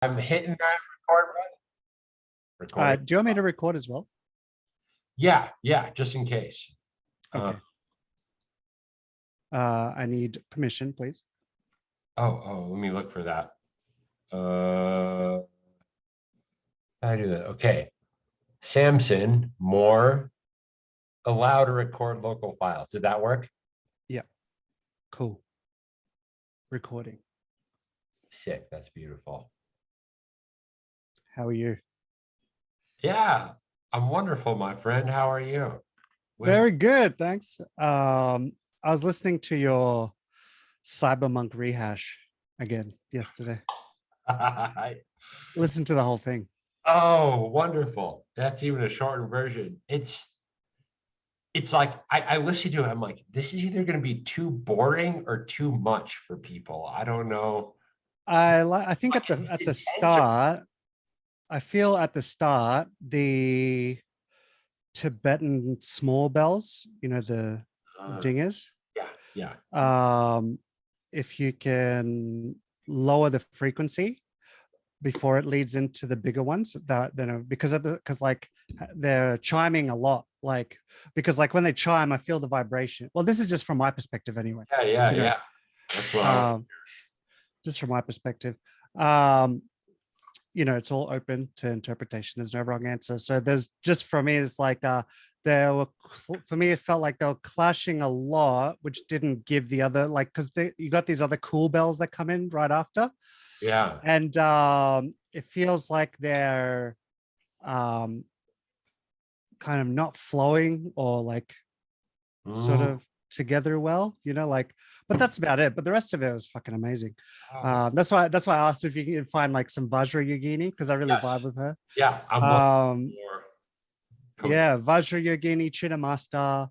I'm hitting that record button. Recording. Do you want me to record as well? Yeah, just in case. Okay. I need permission, please. Let me look for that. I do that. Okay. Samson, more allow to record local files. Did that work? Yeah. Cool. Recording. Sick. That's beautiful. How are you? Yeah, I'm wonderful, my friend. How are you? Very good, thanks. I was listening to your Cybermonk rehash again yesterday. Listen to the whole thing. Oh, wonderful. That's even a shortened version. It's like I listen to it, I'm like, this is either going to be too boring or too much for people. I don't know. I think at the start, I feel at the start, the Tibetan small bells, the dingers. Yeah. If you can lower the frequency before it leads into the bigger ones, that because like they're chiming a lot, like because like when they chime, I feel the vibration. Well, this is just from my perspective anyway. Yeah. That's what just from my perspective. It's all open to interpretation. There's no wrong answer. So there's just for me, it's like for me, it felt like they were clashing a lot, which didn't give the other, like, because you got these other cool bells that come in right after. Yeah. And it feels like they're kind of not flowing or like sort of together well, like, but that's about it. But the rest of it was fucking amazing. That's why I asked if you can find like some Vajra Yogini, because I really vibe with her. Yeah, yeah, Vajra Yogini, Chinnamasta,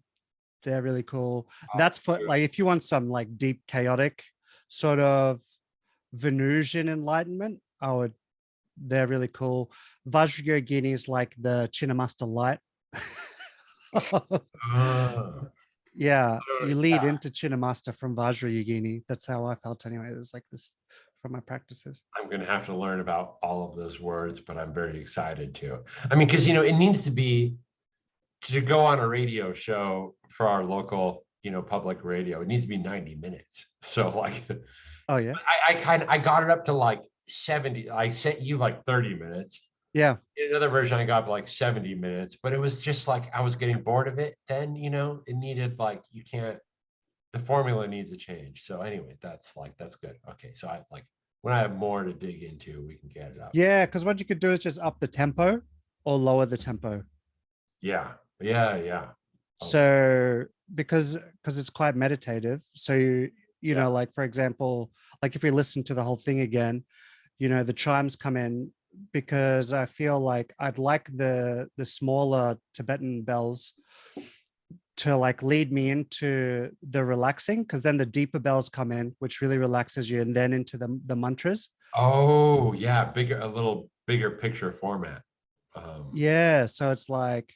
they're really cool. That's for like if you want some like deep chaotic sort of Venusian enlightenment, they're really cool. Vajra Yogini is like the Chinnamasta light. Yeah, you lead into Chinnamasta from Vajra Yogini. That's how I felt anyway. It was like this from my practices. I'm going to have to learn about all of those words, but I'm very excited to. I mean, because, it needs to be, to go on a radio show for our local, public radio, it needs to be 90 minutes. So like, oh yeah, I got it up to like 70. I sent you like 30 minutes. Yeah. In another version, I got like 70 minutes, but it was just like I was getting bored of it. Then, it needed like, the formula needs a change. So anyway, that's good. Okay. So I like when I have more to dig into, we can get it up. Yeah. Cause what you could do is just up the tempo or lower the tempo. Yeah. So because it's quite meditative. So, like, for example, like if we listen to the whole thing again, the chimes come in, because I feel like I'd like the smaller Tibetan bells to like lead me into the relaxing, because then the deeper bells come in, which really relaxes you, and then into the mantras. Oh yeah, a little bigger picture format. Yeah, so it's like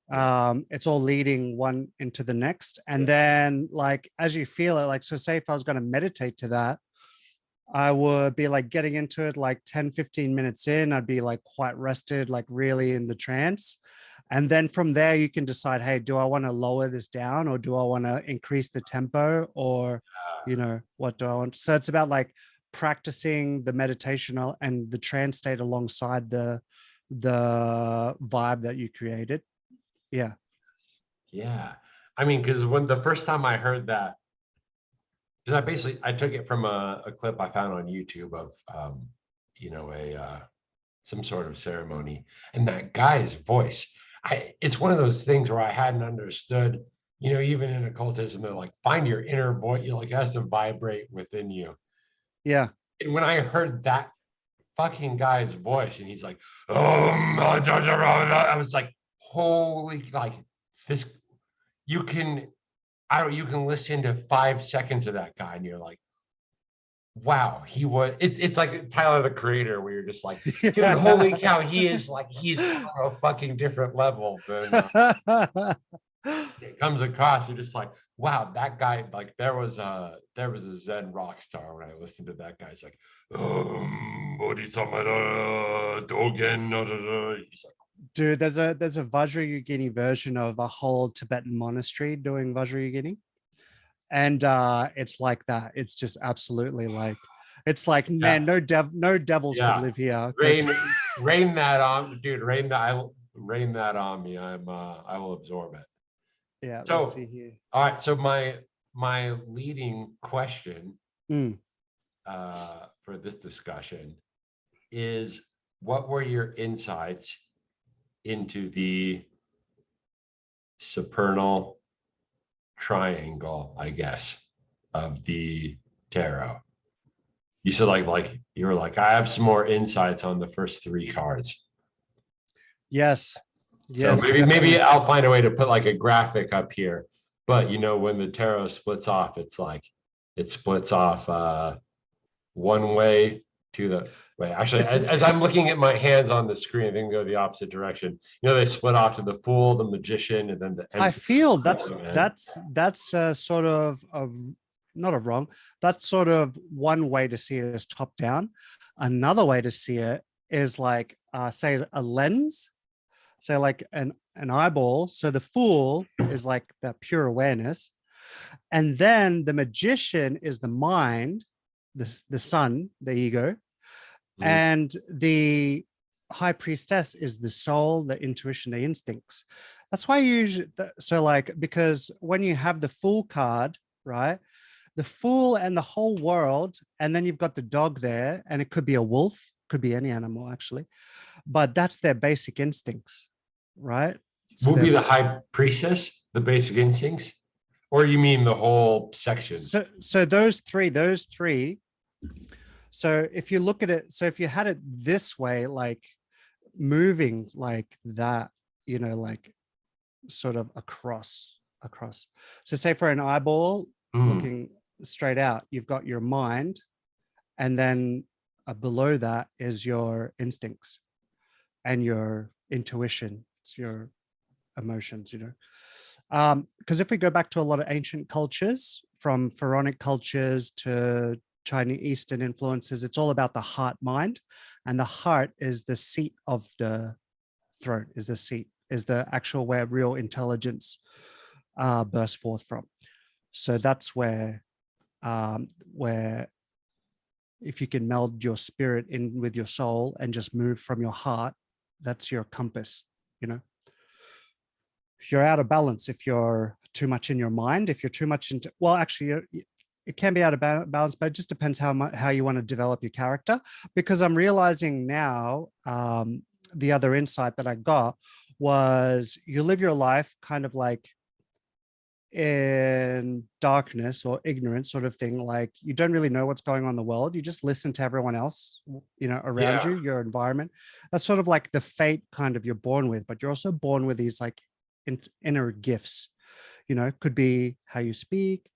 it's all leading one into the next, and then like as you feel it, like, so say if I was going to meditate to that, I would be like getting into it like 10-15 minutes in, I'd be like quite rested, like really in the trance. And then from there, you can decide, hey, do I want to lower this down, or do I want to increase the tempo, or, what do I want? So it's about like practicing the meditation and the trance state alongside the vibe that you created. Yeah. Yeah. I mean, because when the first time I heard that, because I took it from a clip I found on YouTube of some sort of ceremony, and that guy's voice, it's one of those things where I hadn't understood, even in occultism, they're like, find your inner voice, it has to vibrate within you. Yeah. And when I heard that fucking guy's voice and he's like, I was like, holy, like this, you can listen to 5 seconds of that guy and you're like, wow, it's like Tyler the Creator, where you're just like, dude, holy cow, he's on a fucking different level than it comes across, you're just like, wow, that guy, like there was a Zen rock star when I listened to that guy. It's like, Bodhisattva, Dogen, he's like, Dude, there's a Vajrayogini version of a whole Tibetan monastery doing Vajrayogini. And it's like that. It's just absolutely like it's like, yeah, man, no devils could yeah, live here because rain that on, dude, rain that on me. I will absorb it. yeah, let's see So, here. all right. So my leading question Mm. for this discussion is, what were your insights into the supernal triangle, I guess, of the tarot? You said you were like, I have some more insights on the first three cards. Yes, So yes, maybe definitely. I'll find a way to put like a graphic up here. But you know, when the tarot splits off, it's like it splits off one way to the way. Actually, It's as I'm looking at my hands on the screen, I think go the opposite direction. You know, they split off to the Fool, the Magician, and then the I Emperor. feel that's sort of a not a wrong. That's sort of one way to see it as top down. Another way to see it is like say a lens. So like an eyeball. So the fool is like that pure awareness. And then the magician is the mind, the sun, the ego. Mm, And the high priestess is the soul, the intuition, the instincts. That's why you usually, so like, because when you have the fool card, right? The fool and the whole world, and then you've got the dog there, and it could be a wolf, could be any animal actually, but that's their basic instincts, right? So will be they're the High Priestess, the basic instincts, or you mean the whole sections? so those three. So if you look at it, so if you had it this way, like moving like that, like sort of across. So say for an eyeball Mm, looking straight out, you've got your mind, and then below that is your instincts and your intuition, it's your emotions. Because if we go back to a lot of ancient cultures, from pharaonic cultures to Chinese Eastern influences, it's all about the heart mind, and the heart is the seat of the throat, is the seat, is the actual where real intelligence bursts forth from. So that's where if you can meld your spirit in with your soul and just move from your heart, that's your compass. You know, you're out of balance if you're too much in your mind. If you're too much into, well, actually, it can be out of balance, but it just depends how you want to develop your character. Because I'm realizing now, the other insight that I got was you live your life kind of like in darkness or ignorance sort of thing. Like you don't really know what's going on in the world. You just listen to everyone else, around yeah. you, your environment. That's sort of like the fate kind of you're born with, but you're also born with these like inner gifts. Could be how you speak.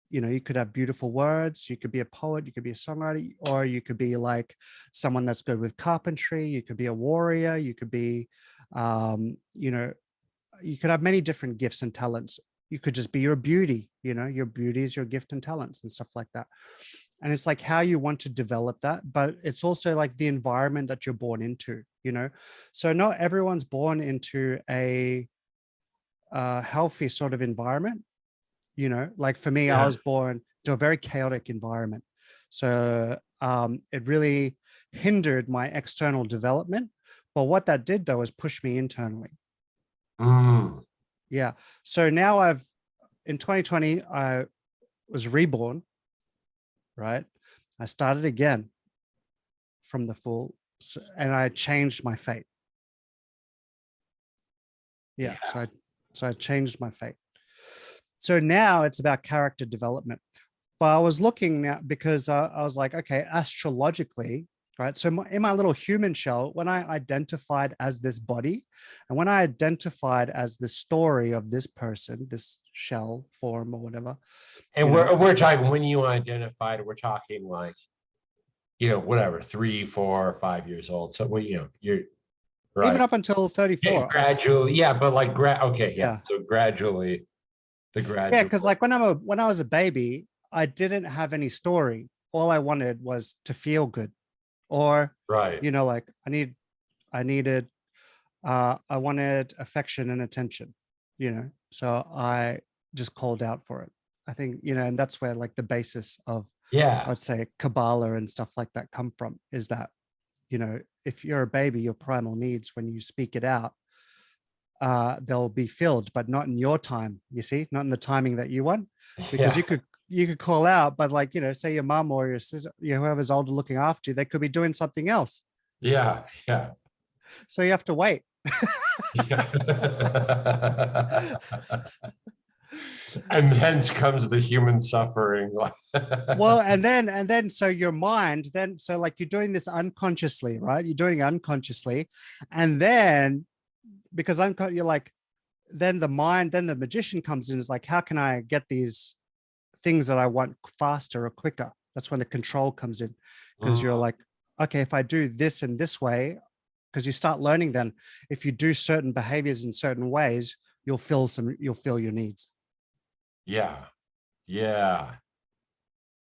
You could have beautiful words. You could be a poet. You could be a songwriter, or you could be like someone that's good with carpentry. You could be a warrior. You could be, you could have many different gifts and talents. You could just be your beauty. Your beauty is your gift and talents and stuff like that. And it's like how you want to develop that, but it's also like the environment that you're born into. So not everyone's born into a healthy sort of environment. Like for me, I Yeah. was born to a very chaotic environment. So it really hindered my external development. But what that did though is push me internally. Mm, Yeah. So now in 2020, I was reborn, right? I started again from the full, and I changed my fate. Yeah. yeah. So I changed my fate. So now it's about character development. But I was looking now because I was like, okay, astrologically, right? So in my little human shell, when I identified as this body, and when I identified as the story of this person, this shell form or whatever, And you know, we're talking, when you identified, we're talking like, whatever, 3, 4, 5 years old. So you're even right. up until 34. Gradually, yeah, but like okay, yeah. Yeah. So gradually, the Yeah, gradual, because like when I was a baby, I didn't have any story. All I wanted was to feel good. Or, right. like I wanted affection and attention, so I just called out for it. I think, and that's where like the basis of, Yeah, I'd say, Kabbalah and stuff like that come from, is that, if you're a baby, your primal needs, when you speak it out, they'll be filled, but not in your time, you see, not in the timing that you want, because yeah, you could call out, but like, say your mom or your sister, whoever's older looking after you, they could be doing something else. yeah, yeah. So you have to wait. Yeah. And hence comes the human suffering. Well, and then so your mind, then so like you're doing this unconsciously, right? You're doing it unconsciously, and then because you're like, then the mind, then the magician comes in, is like, how can I get these things that I want faster or quicker? That's when the control comes in, because you're Mm, like, okay, if I do this in this way, because you start learning, then if you do certain behaviors in certain ways, you'll fill your needs. yeah, yeah.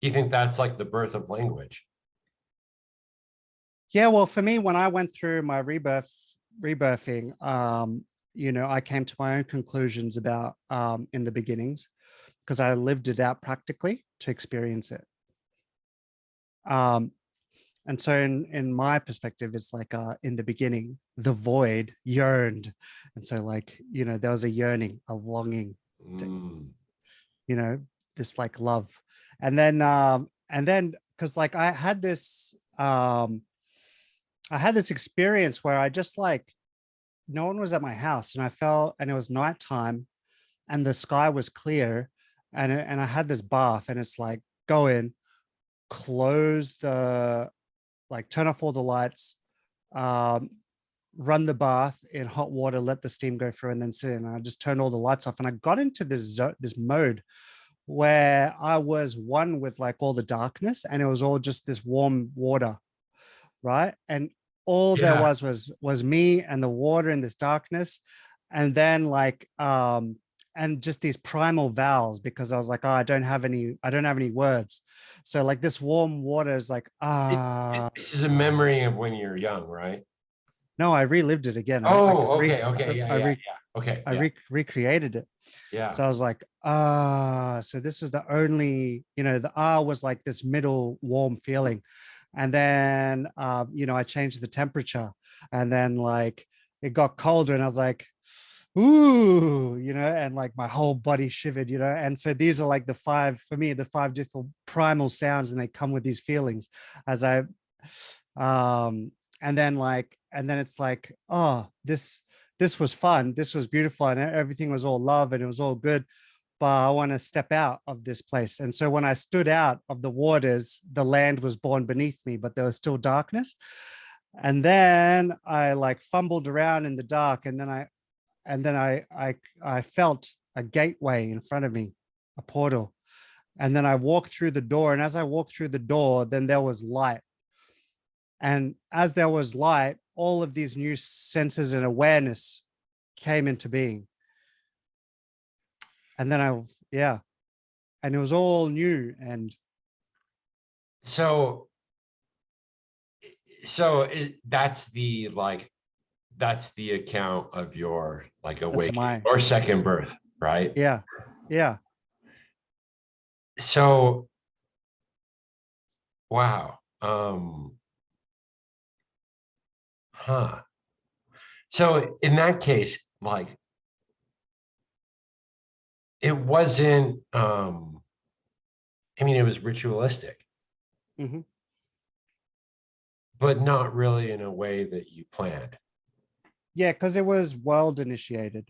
You think that's like the birth of language? Yeah, well, for me, when I went through my rebirthing, I came to my own conclusions about, in the beginnings, because I lived it out practically to experience it. Um, and so in my perspective, it's like, in the beginning, the void yearned. And so like, there was a yearning, a longing to, Mm, you know, this like love. And then because like I had this experience where I just like, no one was at my house, and I felt, and it was nighttime, and the sky was clear, and I had this bath, and it's like, go in, close the, like turn off all the lights, um, run the bath in hot water, let the steam go through, and then sit in. And I just turned all the lights off, and I got into this mode where I was one with like all the darkness, and it was all just this warm water, right? And all there yeah. was me and the water in this darkness. And then like, and just these primal vowels, because I was like, oh, I don't have any words. So like this warm water is like, This is a memory of when you're young, right? no, I relived it again. Oh, okay, okay, yeah, yeah, yeah. Okay, yeah, Recreated it. yeah. So I was like, so this was the only, the was like this middle warm feeling. And then, I changed the temperature, and then like it got colder, and I was like, ooh, and like my whole body shivered, And so these are like the five different primal sounds, and they come with these feelings as um, and then it's like, oh, this was fun. This was beautiful. And everything was all love, and it was all good. But I want to step out of this place. And so when I stood out of the waters, the land was born beneath me, but there was still darkness. And then I like fumbled around in the dark. And then I felt a gateway in front of me, a portal. And then I walked through the door. And as I walked through the door, then there was light. And as there was light, all of these new senses and awareness came into being. And then yeah, and it was all new. And So, that's the like, that's the account of your like that's awakening my, or second birth, right? yeah, yeah. So, wow. Huh. So in that case, like it wasn't, I mean, it was ritualistic, Mhm. but not really in a way that you planned. Yeah, because it was world initiated.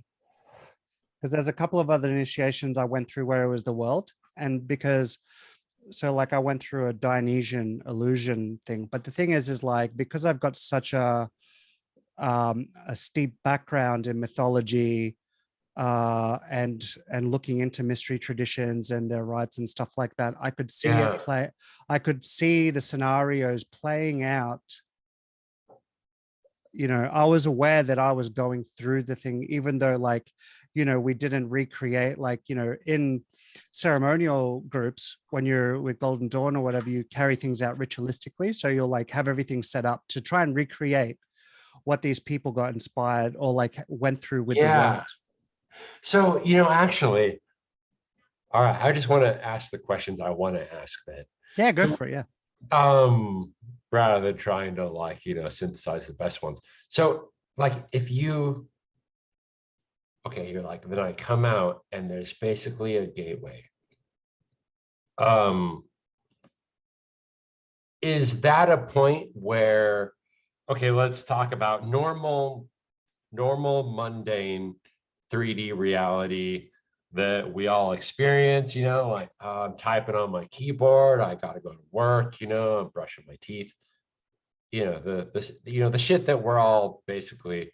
Because there's a couple of other initiations I went through where it was the world. And because, so like I went through a Dionysian illusion thing. But the thing is like, because I've got such a steep background in mythology, and looking into mystery traditions and their rites and stuff like that, I could see it Yeah. play. I could see the scenarios playing out I was aware that I was going through the thing, even though like, we didn't recreate like, in ceremonial groups, when you're with Golden Dawn or whatever, you carry things out ritualistically. So you'll like have everything set up to try and recreate what these people got inspired or like went through with the Yeah. world. So, actually, all right, I just want to ask the questions I want to ask then. Yeah, go So, for it. Yeah. um, rather than trying to like, synthesize the best ones. So, like, if you, okay, you're like, then I come out and there's basically a gateway. Um, is that a point where, okay, let's talk about normal, mundane 3D reality that we all experience, like I'm typing on my keyboard, I gotta go to work, I'm brushing my teeth, the shit that we're all basically,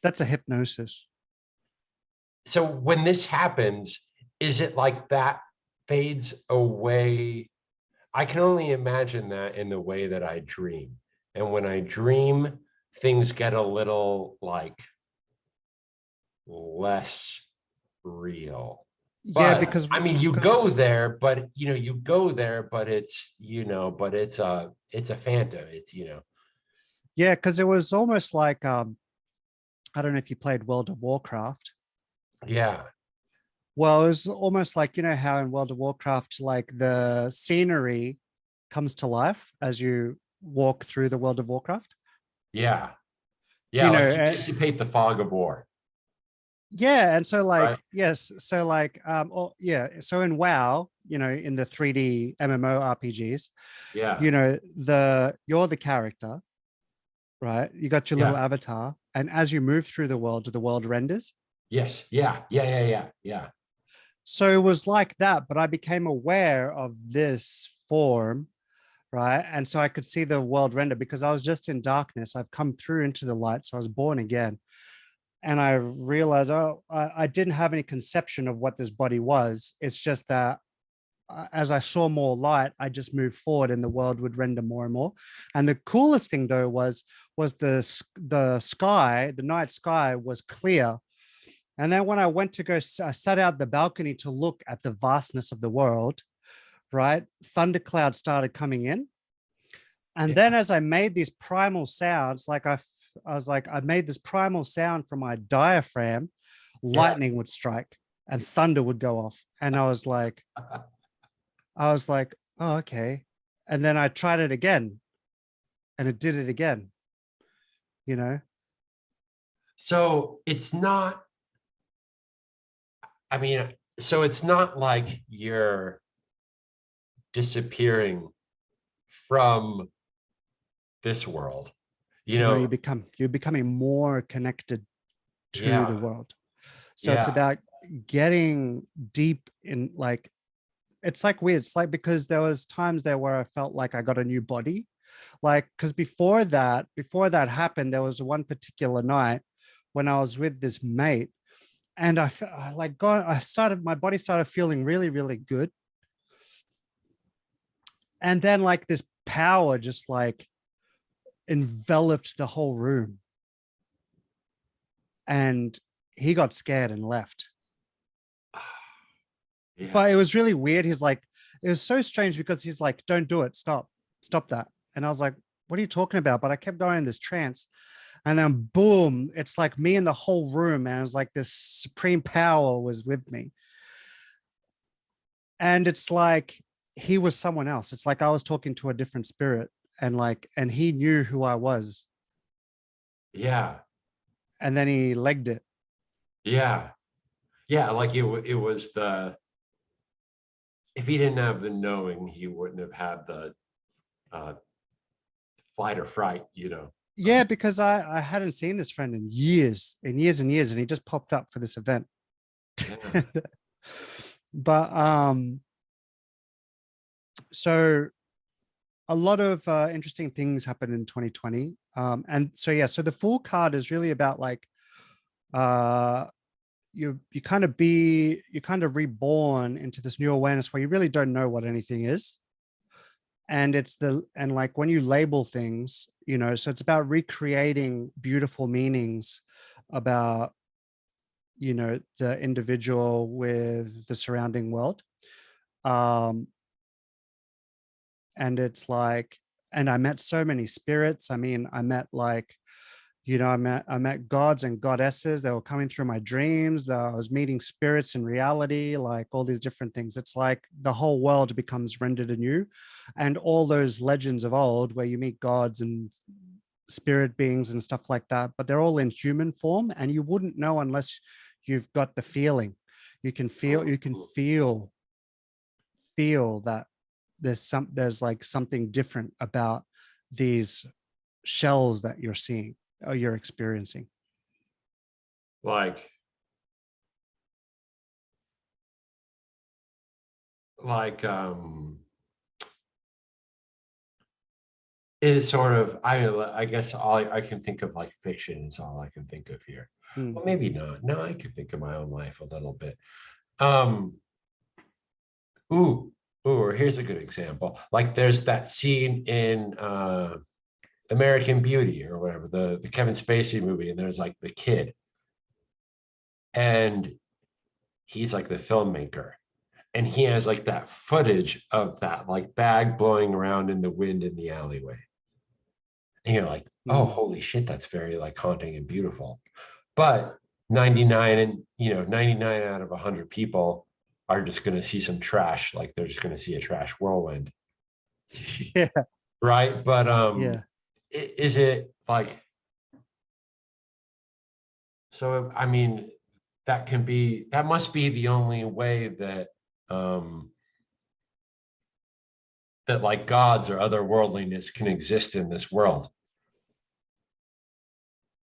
That's a hypnosis. so when this happens, is it like that fades away? I can only imagine that in the way that I dream. And when I dream, things get a little like less real. Yeah, But because I mean, you go because there, but you go there, but it's a phantom. yeah, because it was almost like I don't know if you played World of Warcraft. Yeah, Well, it was almost like, how in World of Warcraft, like the scenery comes to life as you walk through the World of Warcraft. yeah, yeah. You know, Like you dissipate the fog of war, yeah, and so right? like yes, so like yeah, so in WoW, in the 3D MMO RPGs, Yeah, you're the character, right? You got your little yeah, avatar, and as you move through the world renders. yes, yeah, yeah, yeah, yeah, yeah, So it was like that, but I became aware of this form, right? And so I could see the world render because I was just in darkness. I've come through into the light. So I was born again. And I realized, oh, I didn't have any conception of what this body was. It's just that as I saw more light, I just moved forward and the world would render more and more. And the coolest thing though was the sky, the night sky was clear. And then when I went to go, I sat out the balcony to look at the vastness of the world, right? Thunderclouds started coming in. And then yeah, as I made these primal sounds, like I was like, I made this primal sound from my diaphragm, yeah. lightning would strike and thunder would go off. And I was like, oh, okay. And then I tried it again and it did it again, you know? So it's not. I mean, so it's not like you're disappearing from this world, you No, know? you're becoming more connected to the Yeah, world. So it's yeah, about getting deep in like, it's like weird. It's like because there was times there where I felt like I got a new body. Like, because before that happened, there was one particular night when I was with this mate and like God, my body started feeling really, really good. And then like this power just like enveloped the whole room. And he got scared and left. yeah. But it was really weird. It was so strange because he's like, don't do it. Stop that. And I was like, what are you talking about? But I kept going in this trance. And then boom, it's like me in the whole room. And it was like this supreme power was with me. And it's like he was someone else. It's like I was talking to a different spirit and he knew who I was. Yeah, And then he legged it. yeah, yeah. Like it was if he didn't have the knowing, he wouldn't have had the uh, flight or fright. Yeah, because I hadn't seen this friend in years, and years, and he just popped up for this event. Yeah, But so a lot of interesting things happened in 2020. And so yeah, so the Fool card is really about like uh you kind of reborn into this new awareness where you really don't know what anything is. And like when you label things, so it's about recreating beautiful meanings about, the individual with the surrounding world. Um, and it's like, and I met so many spirits. I mean, I met like, I met gods and goddesses. They were coming through my dreams. I was meeting spirits in reality, like all these different things. It's like the whole world becomes rendered anew. And all those legends of old where you meet gods and spirit beings and stuff like that, but they're all in human form, and you wouldn't know unless you've got the feeling. You can feel that there's like something different about these shells that you're seeing or you're experiencing. Like, like, is sort of, I guess all I can think of, like, fiction is all I can think of here. Mm. Well, maybe not. No, I can think of my own life a little bit. Um, ooh, ooh, here's a good example. Like, there's that scene in American Beauty or whatever, the Kevin Spacey movie, and there's like the kid, and he's like the filmmaker, and he has like that footage of that like bag blowing around in the wind in the alleyway. And you're like, oh, Mm. holy shit, that's very like haunting and beautiful. But 99 and 99 out of 100 people are just going to see some trash, like they're just going to see a trash whirlwind, Yeah, right? But yeah, is it like, so I mean, that must be the only way that um that like gods or otherworldliness can exist in this world,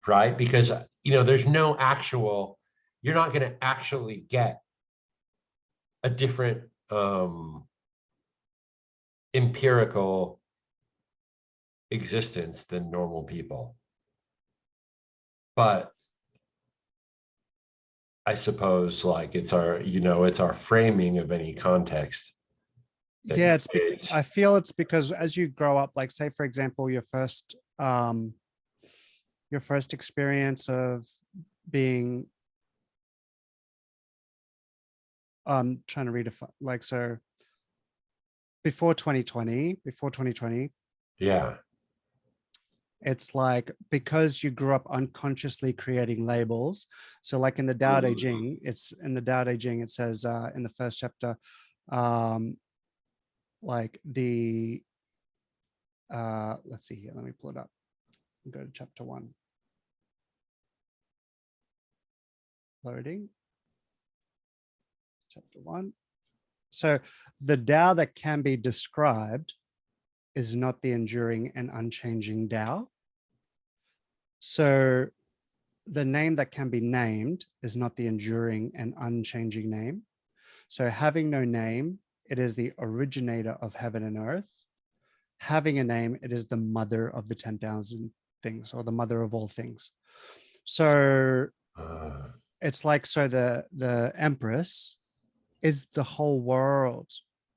right? Because there's no actual, you're not going to actually get a different empirical existence than normal people. But I suppose like it's our framing of any context that yeah. creates. I feel it's because as you grow up, like say for example, your first experience of being trying to read like so before 2020, Yeah. it's like because you grew up unconsciously creating labels. So like in the Tao Te Mm. Ching, it says in the first chapter, um, like the let's see here, let me pull it up. Go to chapter 1. Loading. Chapter 1. So the Tao that can be described is not the enduring and unchanging Tao. So the name that can be named is not the enduring and unchanging name. So having no name, it is the originator of heaven and earth. Having a name, it is the mother of the 10,000 things, or the mother of all things. So Uh, it's like, so the Empress is the whole world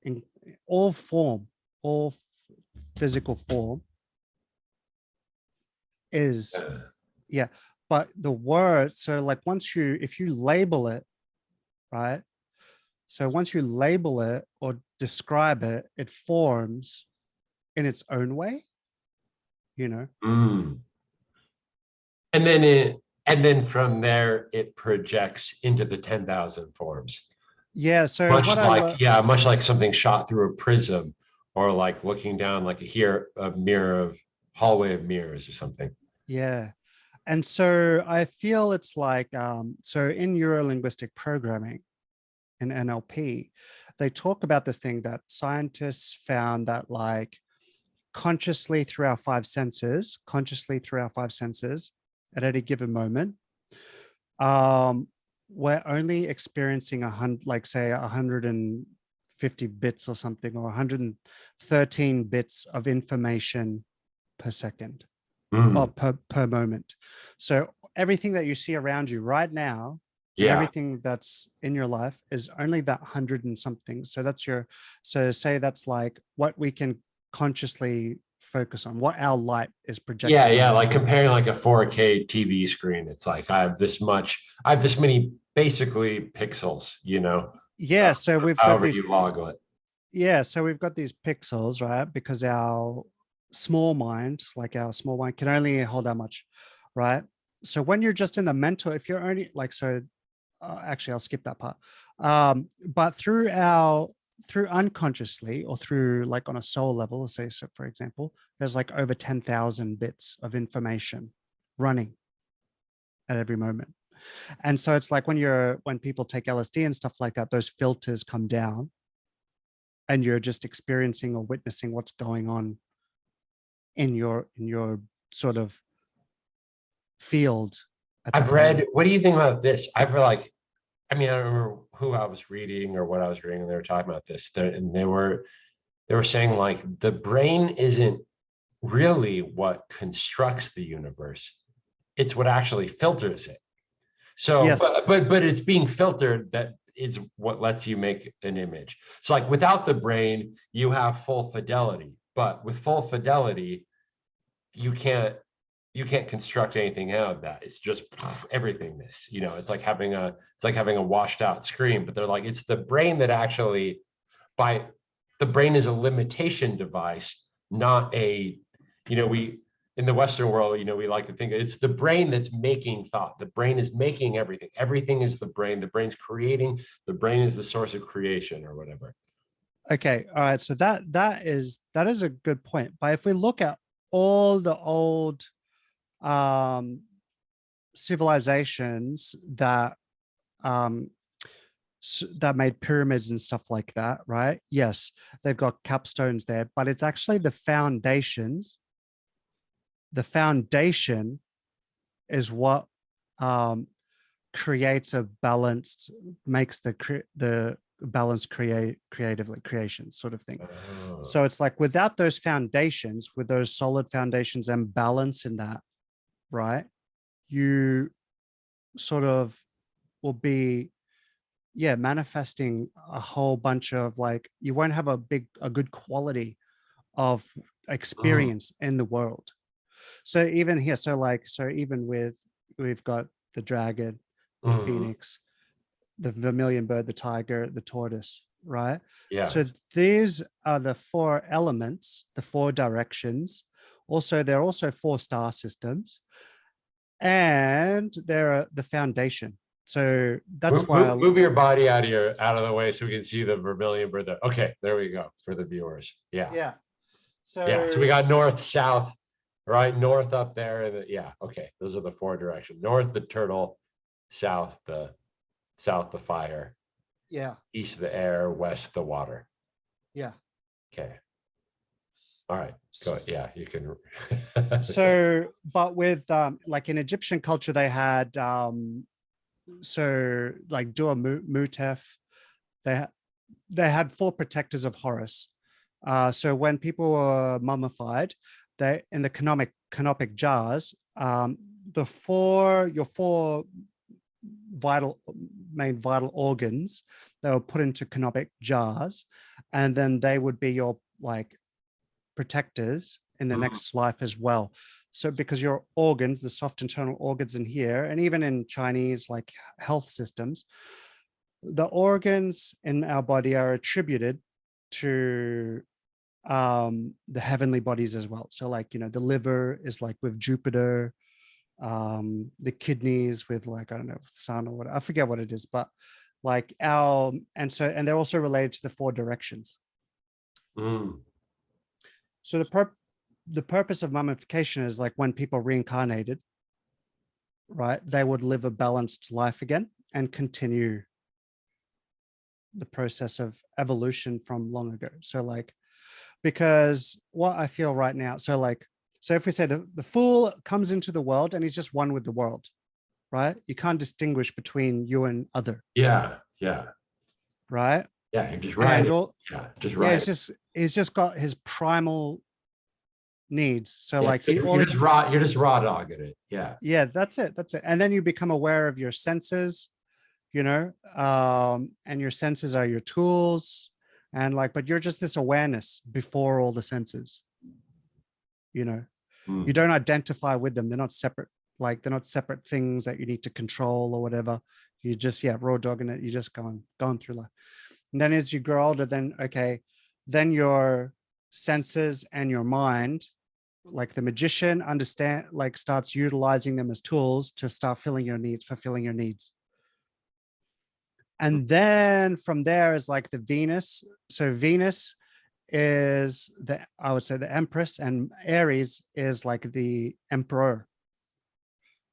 in all form, all physical form is, uh, yeah. But the word, so like if you label it, right? So once you label it or describe it, it forms in its own way, you know? mm. And then from there it projects into the 10,000 forms. Yeah. So Much what I like, love, yeah, much like something shot through a prism, or like looking down like a mirror of hallway of mirrors or something. yeah. And so I feel it's like, so in neurolinguistic programming, in NLP, they talk about this thing that scientists found that like consciously through our five senses at any given moment, um, we're only experiencing like say 150 bits or something, or 113 bits of information per second, or Mm, per moment. So everything that you see around you right now and yeah. everything that's in your life is only that 100 and something. So say that's like what we can consciously focus on, what our light is Yeah, projecting yeah, onto. like comparing like a 4K TV screen. It's like I have this many basically pixels, Yeah, so we've got however these, you log it. yeah, so we've got these pixels, right? Because our small mind, like our small mind, can only hold that much, right? So when you're just in the mental, if you're only like, so actually I'll skip that part. But through unconsciously or through like on a soul level, let's say, so for example, there's like over 10,000 bits of information running at every moment. And so it's like when people take LSD and stuff like that, those filters come down and you're just experiencing or witnessing what's going on in your sort of field at I've that read, moment. what do you think about this? I mean, I don't remember who I was reading or what I was reading, and they were talking about this. And they were saying like the brain isn't really what constructs the universe. It's what actually filters it. So, Yes. but it's being filtered that is what lets you make an image. So like without the brain, you have full fidelity, but with full fidelity, you can't you can't construct anything out of that. It's just everythingness. It's like having a washed out screen, but they're like, it's the brain that actually by the brain is a limitation device, not a, we in the Western world, we like to think it's the brain that's making thought. The brain is making everything. Everything is the brain. The brain's creating. The brain is the source of creation or whatever. Okay. All right. So that is a good point. But if we look at all the old um civilizations um that made pyramids and stuff like that, right? Yes, they've got capstones there, but it's actually the foundations. The foundation is what um, creates a balanced, makes the balance creatively creation sort of thing. Oh. So it's like without those foundations, with those solid foundations and balance in that, right? You sort of will be, yeah, manifesting a whole bunch of like, you won't have a good quality of Mm, experience in the world. So even here, so even with, we've got the dragon, the mm, phoenix, the vermilion bird, the tiger, the tortoise, right? So yes. these are the four elements, the four directions. Also, there are also four star systems, and they're the foundation. So that's Move, why move, move your body out of the way so we can see the vermilion bird there. Okay, there we go for the viewers. Yeah. yeah. Yeah. So we So got north, south, right? North up there. And yeah, okay. Those are the four directions. North, the turtle, south, the fire, yeah, east, the air, west, the water. yeah. Okay. All right. Go. Yeah, you can. So, but with like in Egyptian culture, they had so like Dua Mutef, they they had four protectors of Horus. So when people were mummified, they in the canopic jars, your four vital main vital organs, they were put into canopic jars, and then they would be your like protectors in the Mm, next life as well. So because your organs, the soft internal organs in here, and even in Chinese like health systems, the organs in our body are attributed to the heavenly bodies as well. So like, the liver is like with Jupiter, the kidneys with like, I don't know, sun or what, I forget what it is, but like and they're also related to the four directions. mm. So the purpose of mummification is like when people reincarnated, right, they would live a balanced life again and continue the process of evolution from long ago. So like, because what I feel right now, so if we say the fool comes into the world and he's just one with the world, right? You can't distinguish between you and other, Yeah. Yeah. right? Yeah. You're just And right. all, Yeah. Just yeah, right. he's just got his primal needs. So Yeah. like he all You're he, just raw. You're just raw dogging it. Yeah. yeah, that's it. And then you become aware of your senses, and your senses are your tools, And like, but you're just this awareness before all the senses, you know, you don't identify with them. They're not separate. Like they're not separate things that you need to control or whatever. You just, yeah, raw dogging it. You just going through life. And then as you grow older, then, okay, then your senses and your mind, like the magician like starts utilizing them as tools to start fulfilling your needs. And then from there is like the Venus. So Venus is I would say the Empress, and Aries is like the Emperor,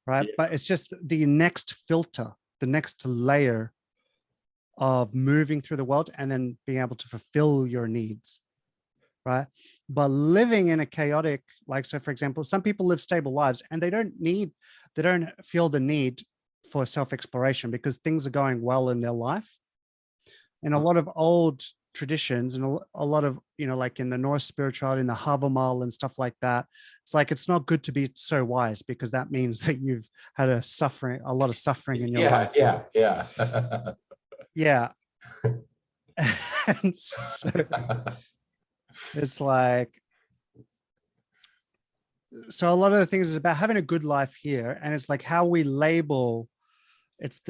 right? Yeah. But it's just the next filter, the next layer of moving through the world and then being able to fulfill your needs, right? But living in a chaotic, like, so for example, some people live stable lives and they don't feel the need for self-exploration because things are going well in their life. In a lot of old traditions and a lot of, like in the Norse spirituality, in the Havamal and stuff like that, it's like, it's not good to be so wise because that means that you've had a lot of suffering in your life. Yeah. Yeah. And so it's like, so a lot of the things is about having a good life here. And it's like how we label,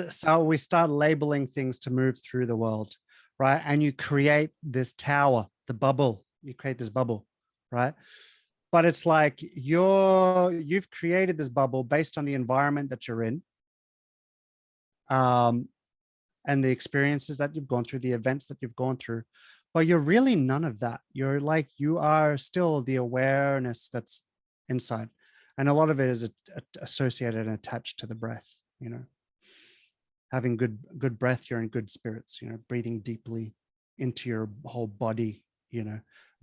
so we start labeling things to move through the world, right? And you create this tower, the bubble, you create this bubble, right? But it's like you've created this bubble based on the environment that you're in, and the experiences that you've gone through, the events that you've gone through, but you're really none of that. You are still the awareness that's inside. And a lot of it is associated and attached to the breath, having good breath, you're in good spirits, breathing deeply into your whole body,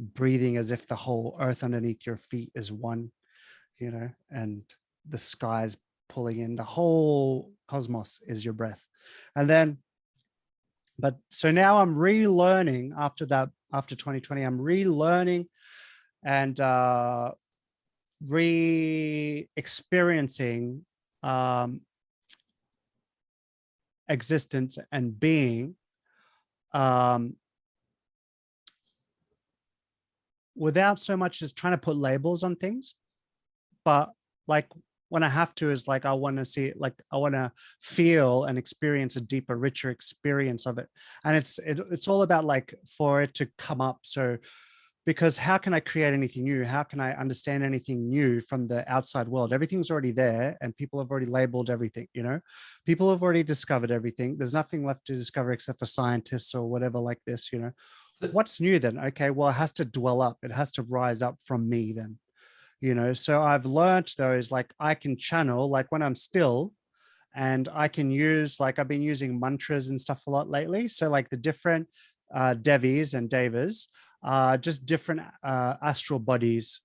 breathing as if the whole earth underneath your feet is one, and the sky's pulling in, the whole cosmos is your breath. And then, but so now I'm relearning after 2020, I'm relearning and re-experiencing existence and being without so much as trying to put labels on things. But like when I have to is like, I want to see it, like I want to feel and experience a deeper, richer experience of it. And it's all about like for it to come up. So because how can I create anything new? How can I understand anything new from the outside world? Everything's already there and people have already labeled everything, people have already discovered everything. There's nothing left to discover except for scientists or whatever like this, What's new then? Okay, well, it has to dwell up. It has to rise up from me then, So I've learned those, like I can channel, like when I'm still, and I can use, like I've been using mantras and stuff a lot lately. So like the different Devis and Devas, just different astral bodies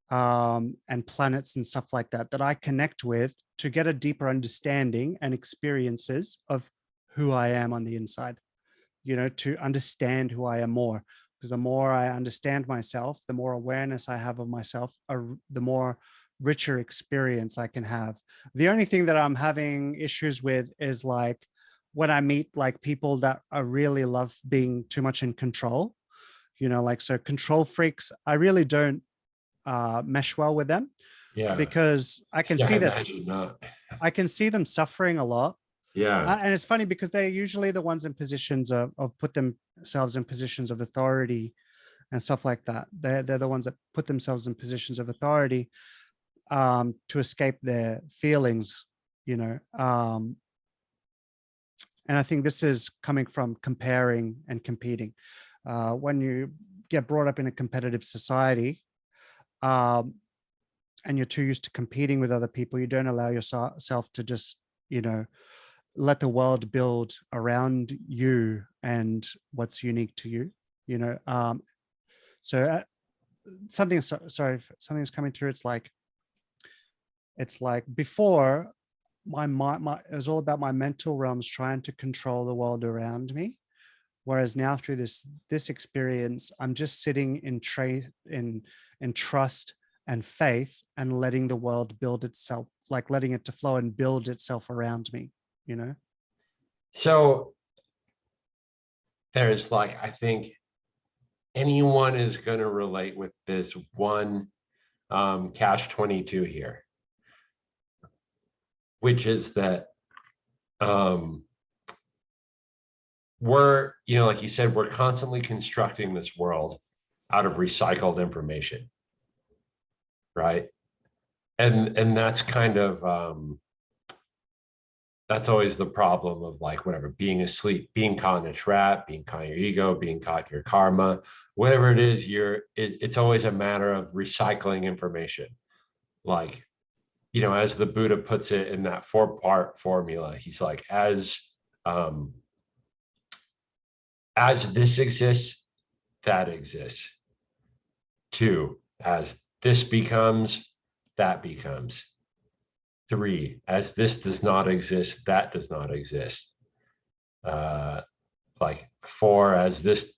and planets and stuff like that I connect with to get a deeper understanding and experiences of who I am on the inside, to understand who I am more. Because the more I understand myself, the more awareness I have of myself, the more richer experience I can have. The only thing that I'm having issues with is like when I meet like people that I really love being too much in control, like, so control freaks, I really don't mesh well with them Yeah. because I can Yeah, I see this. imagine not. I can see them suffering a lot. Yeah. And it's funny because they're usually the ones in positions of put themselves in positions of authority and stuff like that. They're the ones that put themselves in positions of authority to escape their feelings, and I think this is coming from comparing and competing. When you get brought up in a competitive society, and you're too used to competing with other people, you don't allow yourself to just, let the world build around you and what's unique to you, so something's coming through. It's like before my mind, it was all about my mental realms trying to control the world around me. Whereas now through this experience, I'm just sitting in trust and faith and letting the world build itself, like letting it to flow and build itself around me, So there's like, I think anyone is going to relate with this one catch 22 here, which is that we're, like you said, we're constantly constructing this world out of recycled information, right? And that's kind of that's always the problem of like whatever, being asleep, being caught in a trap, being caught in your ego, being caught in your karma, whatever it is, it's always a matter of recycling information. Like, as the Buddha puts it in that 4-part formula, he's like, as this exists, that exists. 2, as this becomes, that becomes. 3, as this does not exist, that does not exist. Like 4, as this,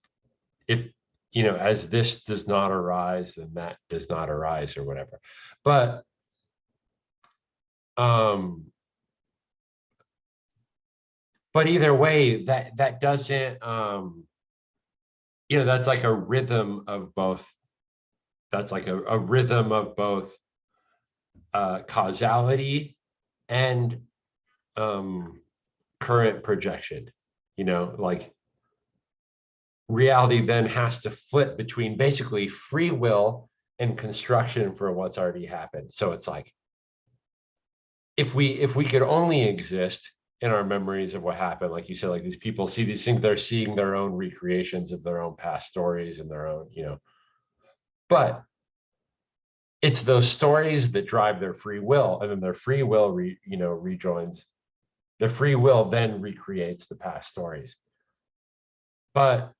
as this does not arise, then that does not arise, or whatever. But either way, that doesn't, that's like a rhythm of both. That's like a rhythm of both causality and current projection. Like reality then has to flip between basically free will and construction for what's already happened. So it's like, if we could only exist in our memories of what happened, like you said, like these people see these things, they're seeing their own recreations of their own past stories and their own, but it's those stories that drive their free will, and then their free will rejoins. Their free will then recreates the past stories. But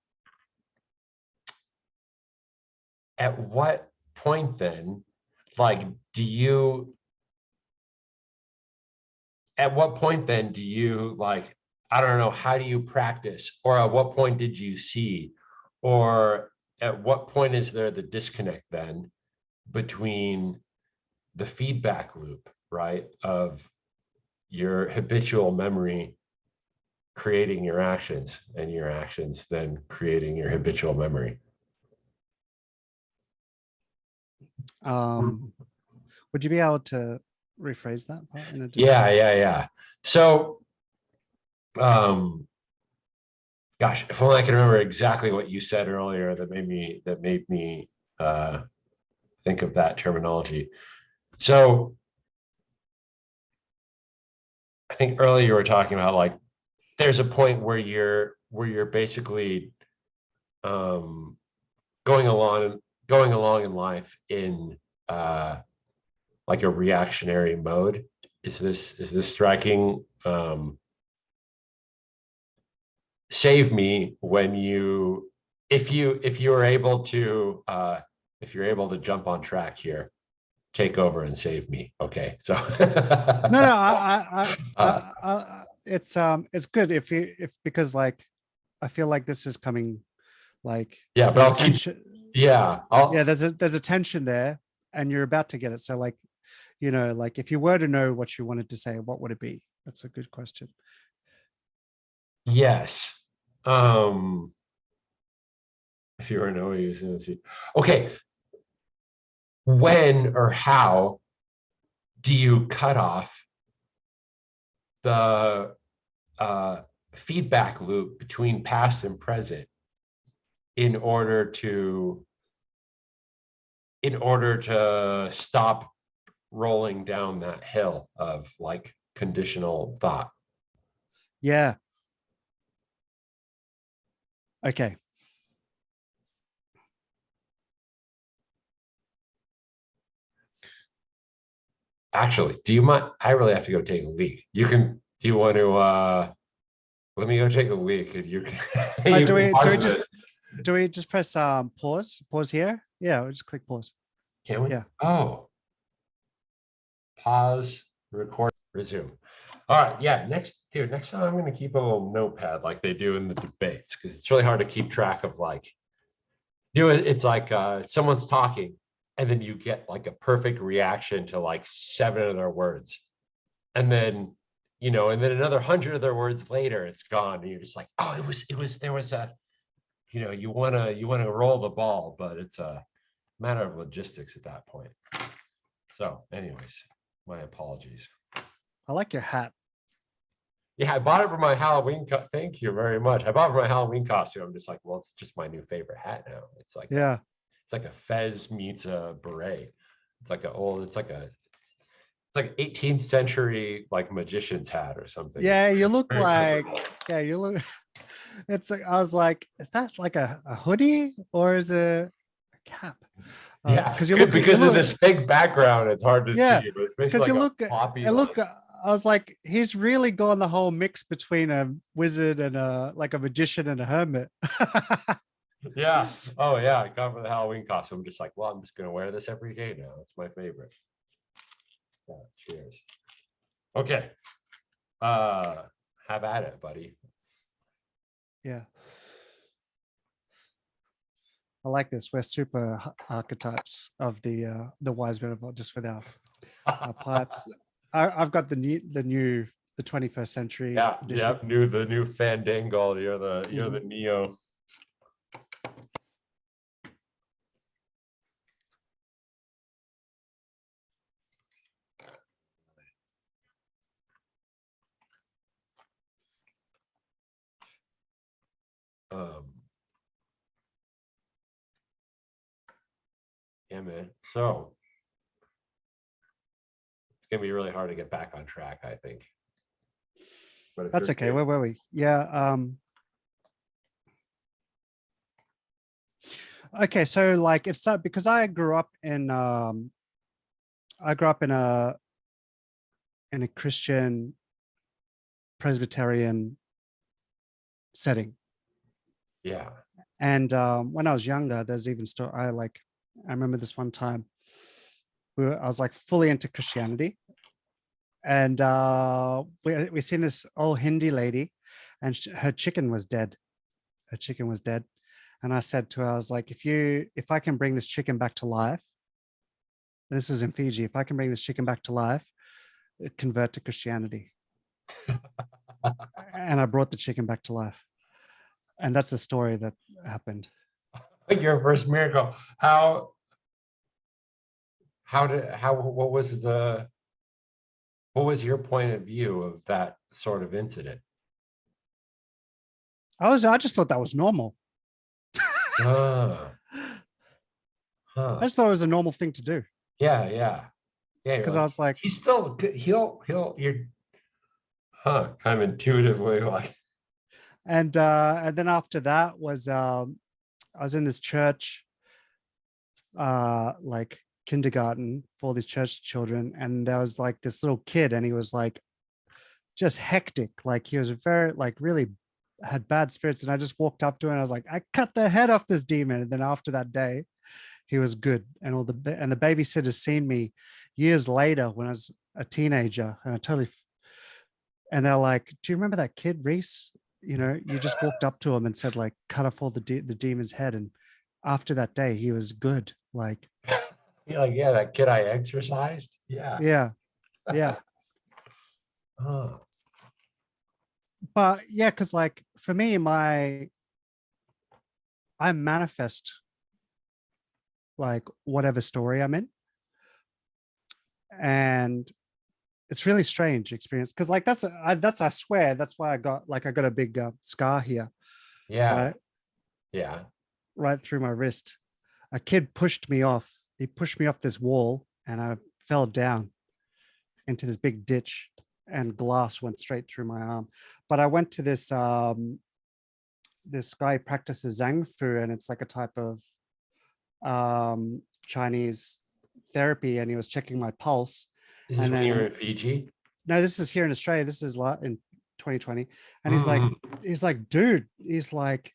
at what point then, like, at what point then do you, like, I don't know, how do you practice? Or at what point did you see? Or at what point is there the disconnect then between the feedback loop, right, of your habitual memory creating your actions, and your actions then creating your habitual memory? Would you be able to rephrase that part in a different Yeah. So, gosh, if only I can remember exactly what you said earlier that made me think of that terminology. So I think earlier you were talking about, like, there's a point where you're basically going along in life in like a reactionary mode. Is this striking? Save me when if you're able to jump on track here, take over and save me. Okay, so no, it's good if because like I feel like this is coming, like yeah, but there's a I'll keep, tension. yeah, Yeah, there's a tension there, and you're about to get it. So like, like if you were to know what you wanted to say, what would it be? That's a good question. yes. If you were to know what you was going to see. Okay, when or how do you cut off the feedback loop between past and present in order to stop rolling down that hill of, like, conditional thought? Yeah. Okay. Actually, do you mind? I really have to go take a leak. Do you want to let me go take a leak, and you can you Do can we pause it. press pause here? Yeah, we'll just click pause. Can we? Yeah. Oh, pause, record, resume. All right, yeah. Next time I'm going to keep a little notepad like they do in the debates, because it's really hard to keep track of, like, it's like someone's talking, and then you get like a perfect reaction to like 7 of their words, and then another 100 of their words later, it's gone, and you're just like, oh, there was you wanna roll the ball, but it's a matter of logistics at that point. So anyways, my apologies. I like your hat. Yeah, I bought it for my Halloween. Thank you very much. I bought it for my Halloween costume. I'm just like, well, it's just my new favorite hat now. Yeah. It's like a fez meets a beret. It's like 18th century like magician's hat or something. Yeah, you look Very like, comfortable. yeah, you look, it's like, I was like, is that like a hoodie or is it a cap? Yeah, Because you because of look, this fake background, it's hard to yeah, see, but it's basically because you like a look, floppy it like. look, I was like, he's really gone the whole mix between a wizard and a, like a magician and a hermit. Yeah. Oh yeah, I got it for the Halloween costume. I'm just like, well, I'm just gonna wear this every day now. It's my favorite. Yeah, cheers. Okay. Uh, have at it, buddy. Yeah. I like this. We're super archetypes of the wise men of just with our pipes. I've got the 21st century Yeah, edition. yeah. The new Fandangle. You're the Neo. Um, yeah, man. So it's gonna be really hard to get back on track, I think. But if That's you're okay. good, Where were we? Yeah. Okay. So like it's not because I grew up in a Christian Presbyterian setting. yeah, And when I was younger, there's even still I remember this one time I was like fully into Christianity, and we seen this old Hindi lady, and her chicken was dead. Her chicken was dead, and I said to her, I was like, if I can bring this chicken back to life, this was in Fiji. If I can bring this chicken back to life, convert to Christianity. And I brought the chicken back to life, and that's the story that happened. like your first miracle. How what was your point of view of that sort of incident? I just thought that was normal. Ah, I huh. just thought it was a normal thing to do Yeah, yeah. Yeah, you're because I like, was like, he's still you're kind of intuitively like, and then after that was I was in this church, like kindergarten for these church children, and there was like this little kid, and he was like just hectic, like he was very like really had bad spirits, and I just walked up to him and I was like, I cut the head off this demon. And then after that day, he was good, and the babysitters seen me years later when I was a teenager, and I totally and they're like, do you remember that kid Reese? You know, you just walked up to him and said like, cut off all the demon's head, and after that day he was good. Like, you're like, yeah, that kid I exercised. Yeah. yeah, yeah. Oh, But yeah, because like for me, I manifest like whatever story I'm in, and it's really strange experience because like that's I swear that's why I got a big scar here, yeah, right, yeah. right through my wrist. A kid pushed me off. He pushed me off this wall, and I fell down into this big ditch, and glass went straight through my arm. But I went to this guy practices Zhang Fu, and it's like a type of Chinese therapy, and he was checking my pulse. This is And when you were then in Fiji. no, this is here in Australia. This is in 2020, and Mhm. he's like, dude, he's like,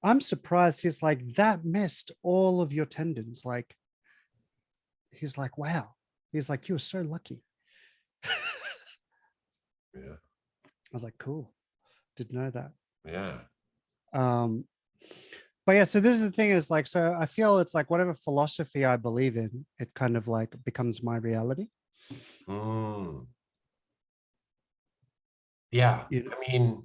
I'm surprised. He's like, that missed all of your tendons. Like, he's like, wow. He's like, you were so lucky. I Yeah, was like, cool. Didn't know that. yeah. Um, but yeah, so this is the thing is like, so I feel it's like whatever philosophy I believe in, it kind of like becomes my reality. Mm. Yeah. You know? I mean,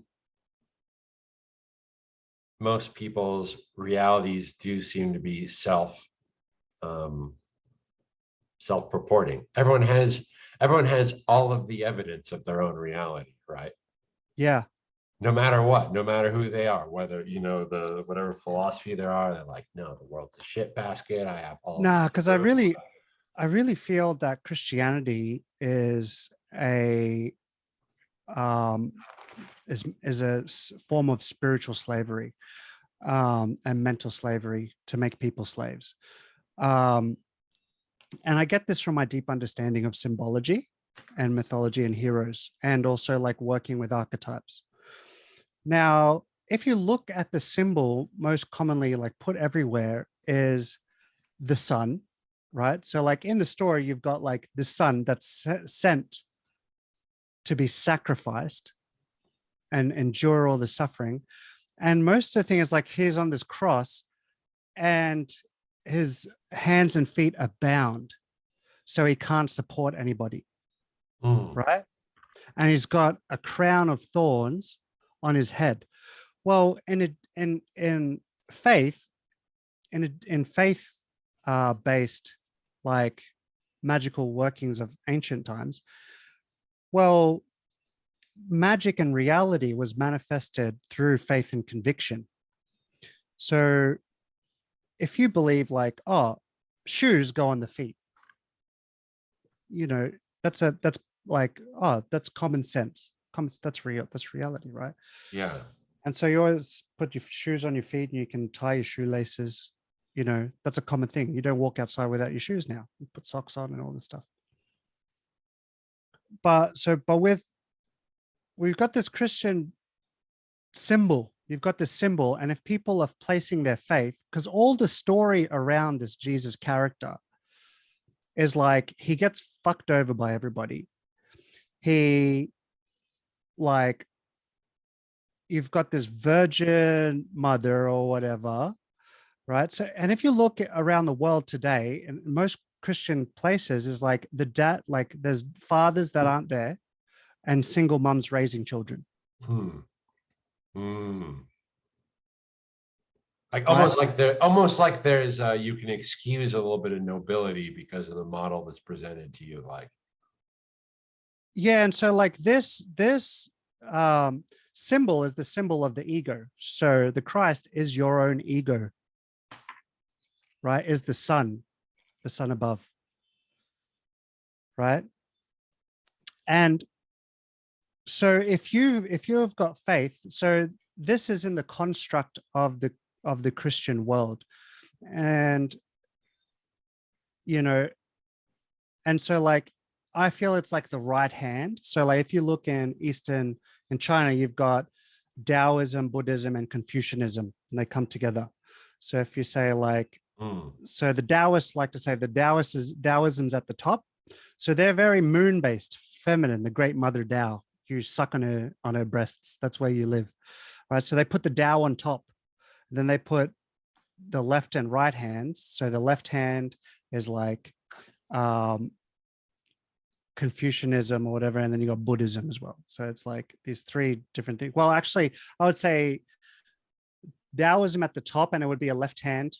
most people's realities do seem to be um, self-purporting. Everyone has all of the evidence of their own reality, right? Yeah. No matter what, no matter who they are, whether the whatever philosophy there are, they're like, no, the world's a shit basket. I have all of Nah, this because proof. I really feel that Christianity um, is a form of spiritual slavery, and mental slavery to make people slaves. Um, and I get this from my deep understanding of symbology and mythology and heroes, and also like working with archetypes. Now, if you look at the symbol most commonly like put everywhere is the sun, right? So like in the story, you've got like the son that's sent to be sacrificed and endure all the suffering. And most of the thing is like he's on this cross and his hands and feet are bound. So he can't support anybody, Mm, right? And he's got a crown of thorns on his head. Well, in faith, in faith based like magical workings of ancient times, well, magic and reality was manifested through faith and conviction. So if you believe like, oh, shoes go on the feet, you know, that's like, oh, that's common sense. That's real. That's reality, right? yeah. And so you always put your shoes on your feet and you can tie your shoelaces. You know, that's a common thing. You don't walk outside without your shoes now. You put socks on and all this stuff. But we've got this Christian symbol. You've got this symbol. And if people are placing their faith, because all the story around this Jesus character is like he gets fucked over by everybody. He like you've got this virgin mother or whatever, right? So, and if you look around the world today, in most Christian places, is like the dad, like there's fathers that aren't there, and single moms raising children, Hmm. Hmm. Like right? almost like there's you can excuse a little bit of nobility because of the model that's presented to you. Like, Yeah, and so like this symbol is the symbol of the ego. So the Christ is your own ego, right? Is the sun above, right? And so if you have got faith, so this is in the construct of the Christian world, and you know, and so like I feel it's like the right hand. So like if you look in China, you've got Taoism, Buddhism, and Confucianism, and they come together. So if you say like, hmm. so the Taoists like to say the Taoism's at the top. So they're very moon based, feminine, the great mother Tao. You suck on her breasts. That's where you live, right? So they put the Tao on top. Then they put the left and right hands. So the left hand is like um, Confucianism or whatever, and then you got Buddhism as well. So it's like these three different things. Well, actually, I would say Taoism at the top, and it would be a left hand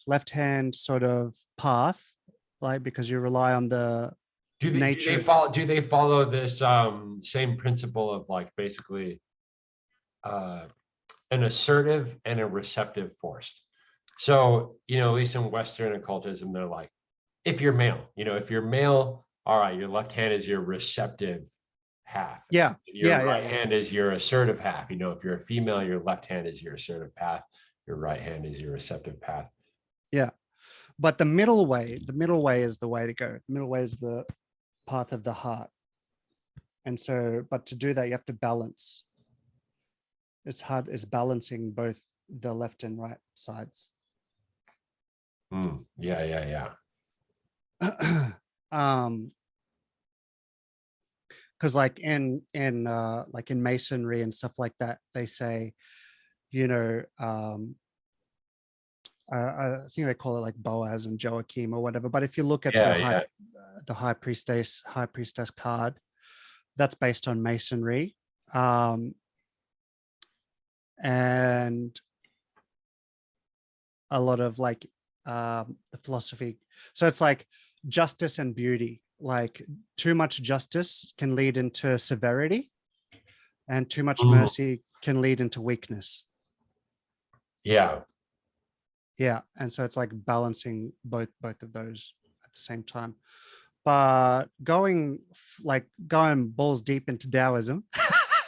sort of path, like because you rely on the nature. Do they follow this same principle of like basically uh an assertive and a receptive force? So, at least in Western occultism, they're like, if you're male, if you're male, all right, your left hand is your receptive half. Yeah, Your yeah, yeah, right yeah, hand is your assertive half. If you're a female, your left hand is your assertive path. Your right hand is your receptive path. yeah. But the middle way is the way to go. The middle way is the path of the heart. And so, but to do that, you have to balance. It's hard. It's balancing both the left and right sides. Yeah, yeah, um, because like in masonry and stuff like that, they say, you know, I think they call it like Boaz and Joachim or whatever. But if you look at yeah, yeah. the high priestess card, that's based on masonry, and a lot of like the philosophy. So it's like justice and beauty. Like too much justice can lead into severity, and too much Mm, mercy can lead into weakness. yeah. Yeah, and so it's like balancing both of those at the same time. But going balls deep into Taoism,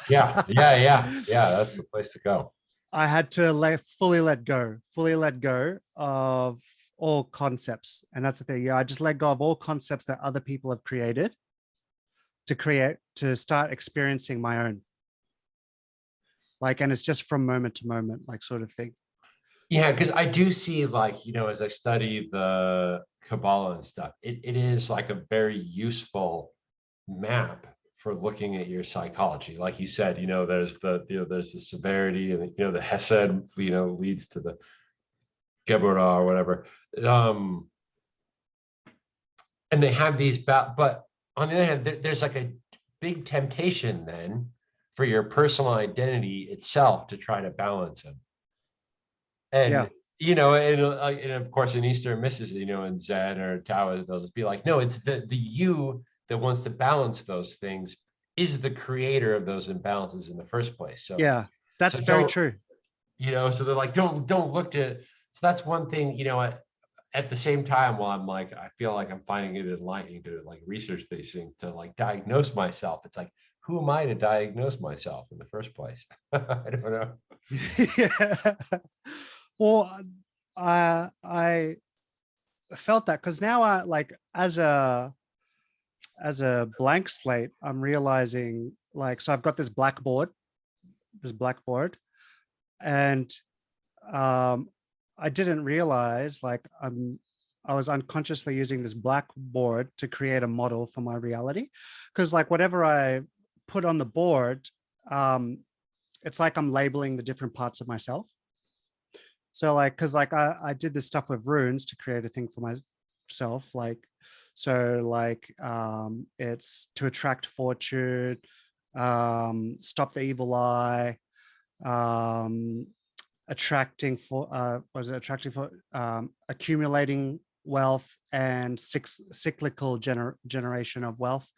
Yeah. Yeah. Yeah. Yeah. That's the place to go. I had to fully let go of all concepts. And that's the thing. Yeah, I just let go of all concepts that other people have created to start experiencing my own. Like, and it's just from moment to moment, like sort of thing. Yeah, because I do see like, as I study the Kabbalah and stuff, it is like a very useful map for looking at your psychology. Like you said, there's the severity and the Hesed, leads to the Geburah or whatever. Um, and they have these but on the other hand, there's like a big temptation then for your personal identity itself to try to balance them. Yeah. And and of course in Eastern mysticism, in Zen or Taoism, they'll just be like, no, it's the you that wants to balance those things is the creator of those imbalances in the first place. So Yeah. so That's very don't, true. so they're like, don't look to. So that's one thing, at the same time, while I'm like, I feel like I'm finding it enlightening to like research these things, to like diagnose myself. It's like, who am I to diagnose myself in the first place? I don't know. Yeah. Well, I felt that because now I like as a blank slate, I'm realizing like, so I've got this blackboard, and I didn't realize like I was unconsciously using this blackboard to create a model for my reality, because like whatever I put on the board, um, it's like I'm labeling the different parts of myself. So like, because like I did this stuff with runes to create a thing for myself, like so like it's to attract fortune, stop the evil eye, um, attracting for accumulating wealth, and cyclical generation of wealth,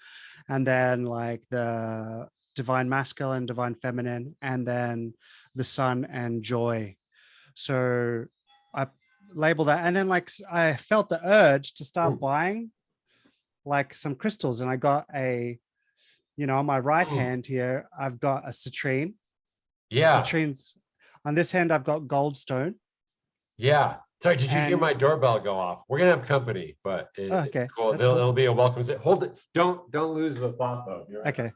and then like the divine masculine, divine feminine, and then the sun and joy. So I label that, and then like I felt the urge to start Mm, buying like some crystals, and I got on my right mm. hand here I've got a citrine. Yeah. Citrines on this hand I've got goldstone. Yeah. Sorry, did you hear And my doorbell go off? We're gonna have company, but oh, it's okay, cool. that's It'll cool. be a welcome. Hold it. Don't lose the thought though. You're right. Okay.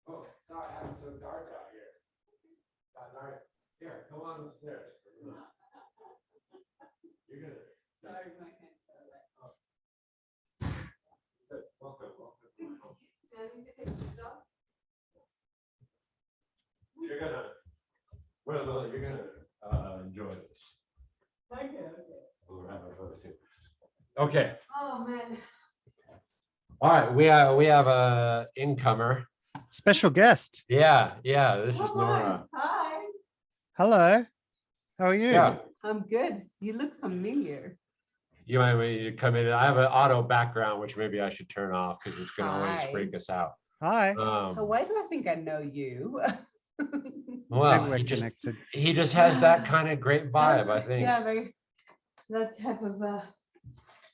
Oh, sorry, I'm so dark out here. All right. Here, come on upstairs. You're gonna. Sorry, my hands are wet. Good. Welcome. You're gonna. Well, you're gonna enjoy this. Okay. We'll have a photo too. Okay. Oh, man. All right. We have a incomer. Special guest. Yeah. Yeah. This is Come Nora. on. Hi. Hello, how are you? Yeah. I'm good. You look familiar. You might want to come in. I have an auto background, which maybe I should turn off because it's going to always Hi. freak us out. Hi. Why do I think I know you? Well, Maybe we're connected. he just has that kind of great vibe, I think. Yeah, very, that type of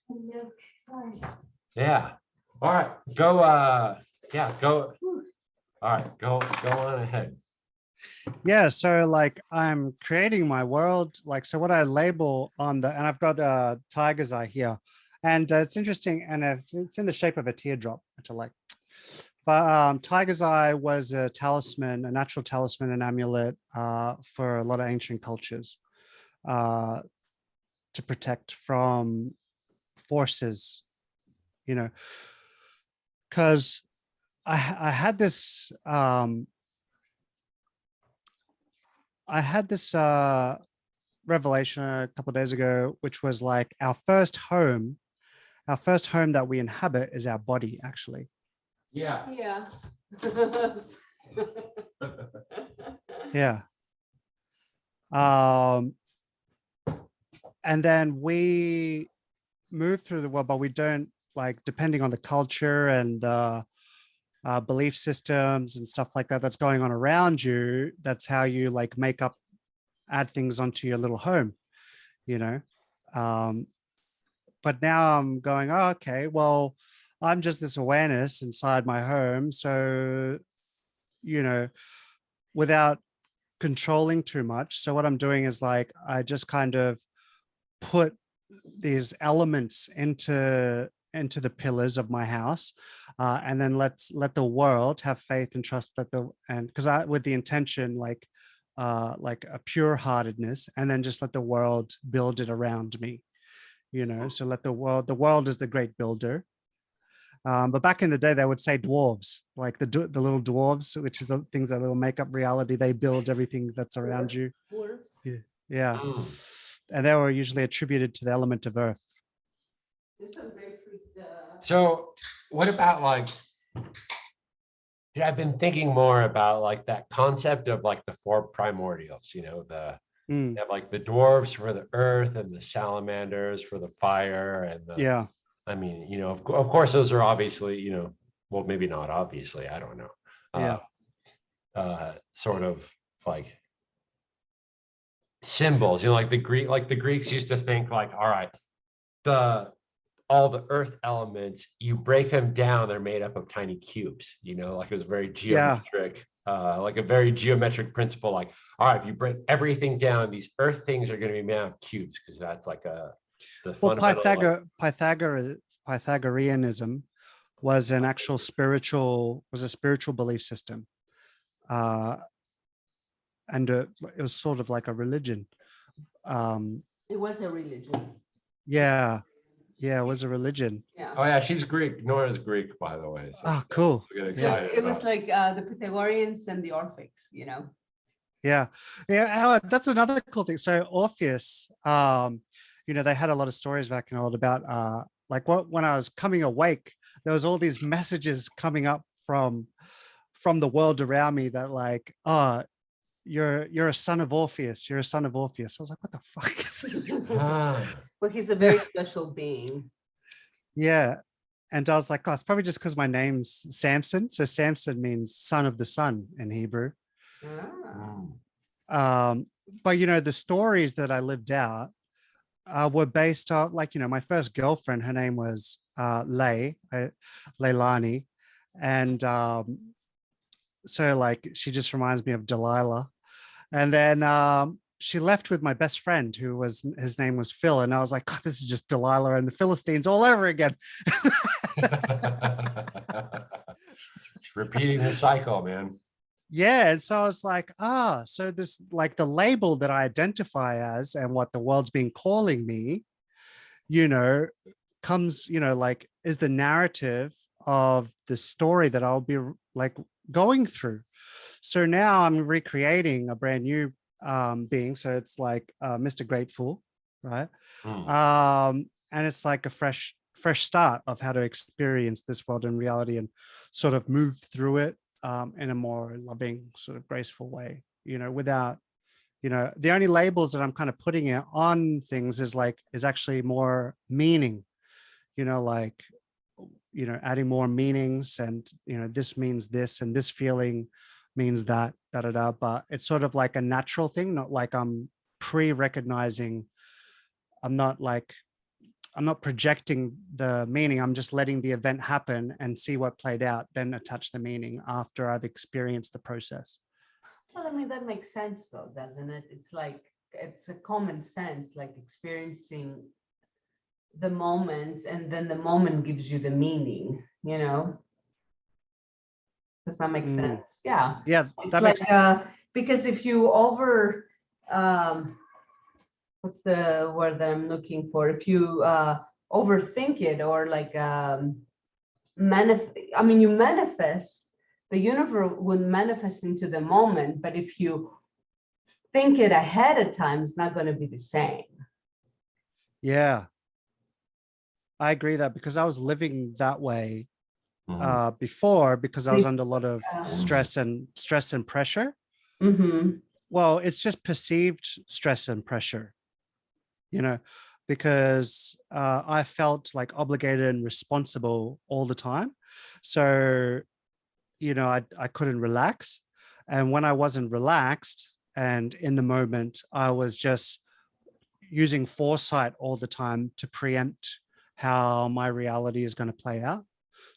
yeah, sorry. Yeah. All right. Go. Yeah. Go. All right. Go on ahead. Yeah, so like I'm creating my world, like so what I label on and I've got a tiger's eye here, and it's interesting, and it's in the shape of a teardrop, which I like. But tiger's eye was a talisman, a natural talisman, an amulet for a lot of ancient cultures, to protect from forces, because I had this revelation a couple of days ago, which was like our first home our first home that we inhabit is our body, actually. Yeah. Yeah. Yeah. Um, and then we move through the world, but we don't, like, depending on the culture and the belief systems and stuff like that that's going on around you, that's how you like make up, add things onto your little home, you know. But now I'm going, oh, okay, well, I'm just this awareness inside my home. So, you know, without controlling too much. So what I'm doing is like, I just kind of put these elements into the pillars of my house, and then let the world have faith and trust that and because I, with the intention, like a pure heartedness, and then just let the world build it around me, you know. So let the world is the great builder. But back in the day, they would say dwarves, like the little dwarves, which is the things that will make up reality. They build everything that's around you. Dwarves. Yeah. Mm. And they were usually attributed to the element of earth. There's some grapefruit. So what about like, yeah, I've been thinking more about like that concept of like the four primordials, you know, Mm, they have like the dwarves for the earth and the salamanders for the fire and the, yeah. I mean, you know, of course, those are obviously, you know, well, maybe not obviously, I don't know. Yeah. Sort of like symbols, you know, like the Greeks used to think like, all right, the all the earth elements, you break them down, they're made up of tiny cubes, you know, like it was very Yeah. geometric, like a very geometric principle, like, all right, if you break everything down, these earth things are going to be made of cubes, because that's like the Well, fundamental, like, Pythagoreanism was an actual spiritual belief system. Uh, and it was sort of like a religion. It was a religion. Yeah. Yeah, it was a religion. Yeah. oh yeah, she's Greek. Nora's Greek, by the way. So Oh, cool. get Yeah. excited It was about like the Pythagoreans and the Orphics, you know. Yeah. Yeah. Howard, that's another cool thing. So Orpheus, you know, they had a lot of stories back in old about like when I was coming awake, there was all these messages coming up from the world around me that like, oh, you're a son of Orpheus. You're a son of Orpheus. I was like, what the fuck is this? Ah, Well, he's a very special being. Yeah. And I was like, oh, it's probably just because my name's Samson. So Samson means son of the sun in Hebrew. Ah. mm. But you know, the stories that I lived out were based on, like, you know, my first girlfriend, her name was Leilani. And so like, she just reminds me of Delilah. And then she left with my best friend, his name was Phil. And I was like, God, this is just Delilah and the Philistines all over again. It's repeating the cycle, man. Yeah. And so I was like, so this, like, the label that I identify as and what the world's been calling me, you know, comes, you know, like, is the narrative of the story that I'll be like going through. So now I'm recreating a brand new being. So it's like Mr. Grateful, right? Mm. And it's like a fresh start of how to experience this world in reality and sort of move through it in a more loving, sort of graceful way, you know, without, you know, the only labels that I'm kind of putting it on things is actually more meaning, you know, like, you know, adding more meanings and, you know, this means this and this feeling means that, da, da, da. But it's sort of like a natural thing, not like I'm pre-recognizing. I'm not projecting the meaning. I'm just letting the event happen and see what played out, then attach the meaning after I've experienced the process. Well, I mean, that makes sense though, doesn't it? It's like, it's a common sense, like experiencing the moment and then the moment gives you the meaning, you know? Does that make sense? Yeah. Yeah, It's that like, makes because if you what's the word that I'm looking for? If you overthink it or like, I mean, you manifest, the universe will manifest into the moment, but if you think it ahead of time, it's not going to be the same. yeah. I agree that because I was living that way Mhm. before because I was under a lot of Yeah. stress and pressure. Mm-hmm. Well, it's just perceived stress and pressure, you know, because I felt like obligated and responsible all the time. So, I couldn't relax. And when I wasn't relaxed and in the moment, I was just using foresight all the time to preempt how my reality is going to play out.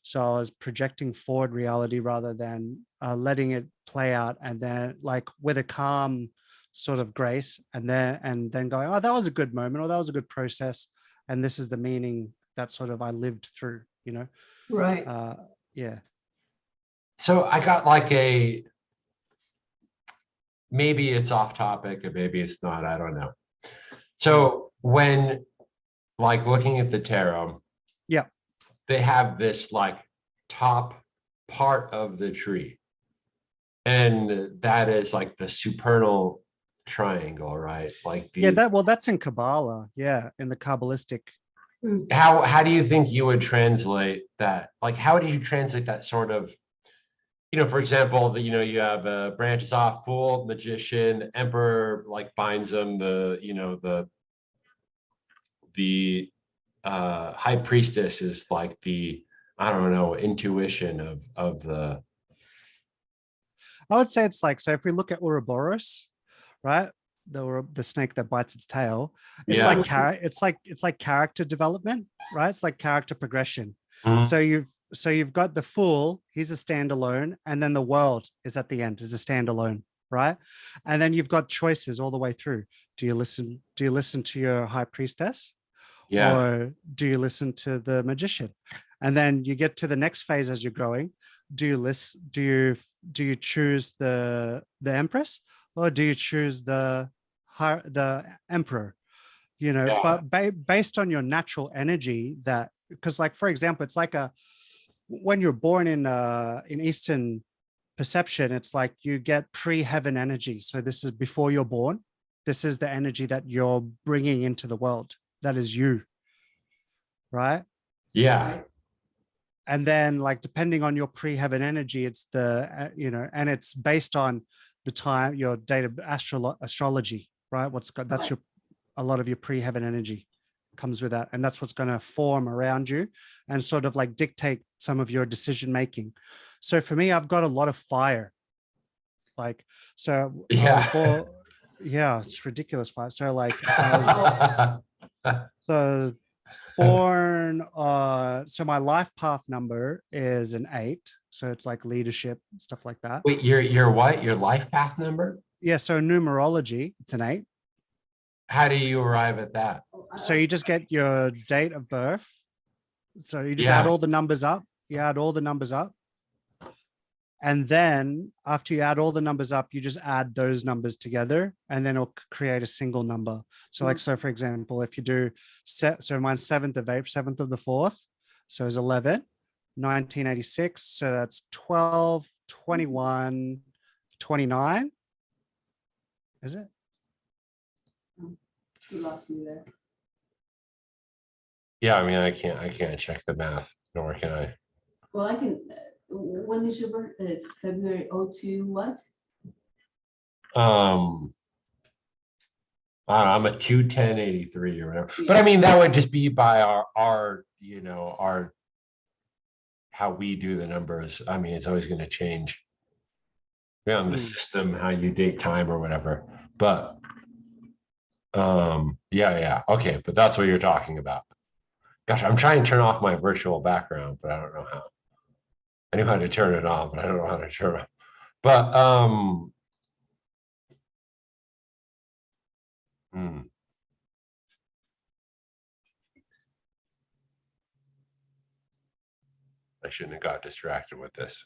So I was projecting forward reality rather than letting it play out, and then like with a calm sort of grace, and then going, oh, that was a good moment, or that was a good process, and this is the meaning that sort of I lived through. Right. Uh, yeah. So I got like maybe it's off topic and maybe it's not, I don't know. So when like looking at the tarot, Yeah. they have this like top part of the tree. And that is like the supernal triangle, right? Like Yeah, the that's in Kabbalah. Yeah, in the Kabbalistic. how do you think you would translate that? Like how do you translate that sort of, for example, you have branches off, fool, magician, emperor, like binds them, the high priestess is like the, I don't know, intuition of the. I would say it's like, so if we look at Ouroboros, right? The snake that bites its tail, it's Yeah. like it's like character development, right? It's like character progression. Mhm. So you've got the fool, he's a standalone, and then the world is at the end, is a standalone, right? And then you've got choices all the way through. Do you listen to your high priestess, Yeah. or do you listen to the magician? And then you get to the next phase as you're growing. Do you choose the empress, or do you choose the emperor? Yeah. But based on your natural energy, that, because like for example, it's like when you're born in Eastern perception, it's like you get pre-heaven energy. So this is before you're born. This is the energy that you're bringing into the world. That is you, right? Yeah. And then like depending on your pre-heaven energy, it's and it's based on the time, your date of astrology, right? That's a lot of your pre-heaven energy comes with that, and that's what's going to form around you and sort of like dictate some of your decision making. So for me, I've got a lot of fire, like, so I was Yeah. born. Yeah, it's ridiculous fire. So like I was so born so my life path number is an 8, so it's like leadership, stuff like that. Wait, your what? Your life path number? Yeah, so numerology, it's an 8. How do you arrive at that? So you just get your date of birth, so you just add Yeah. all the numbers up. And then after you add all the numbers up, you just add those numbers together, and then it'll create a single number. So like, so for example, if you do so mine's 7th of April, 7th of the 4th, so it's 11, 1986. So that's 12, 21, 29. Is it? You lost me there. Yeah, I mean, I can't check the math, nor can I. Well, I can, when is your birthday? It's February 02 what? Um, I don't know, I'm a 21083 or whatever. But I Yeah. mean, that would just be by our how we do the numbers. I mean, it's always going to change on the system, how you date time or whatever. But yeah. Okay, but that's what you're talking about. Gosh, I'm trying to turn off my virtual background, but I don't know how. I know how to turn it on, but I don't know how to turn it. But I shouldn't have got distracted with this.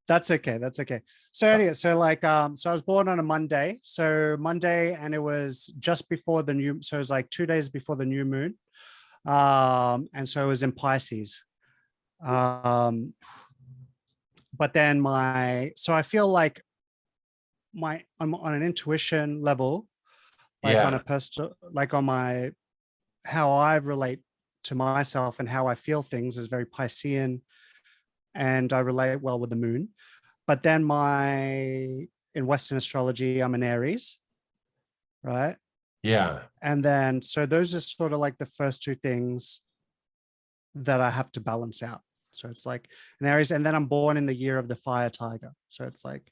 That's okay. That's okay. So anyway, so like, so I was born on a Monday. So Monday, and it was just before the new. So it was like 2 days before the new moon, and so it was in Pisces. But then so I feel like I'm on an intuition level, like on a Yeah. personal, like on my how I relate to myself and how I feel things is very Piscean, and I relate well with the moon. But then in Western astrology, I'm an Aries, right? Yeah. And then, so those are sort of like the first two things that I have to balance out. So it's like an Aries, and then I'm born in the year of the fire tiger. So it's like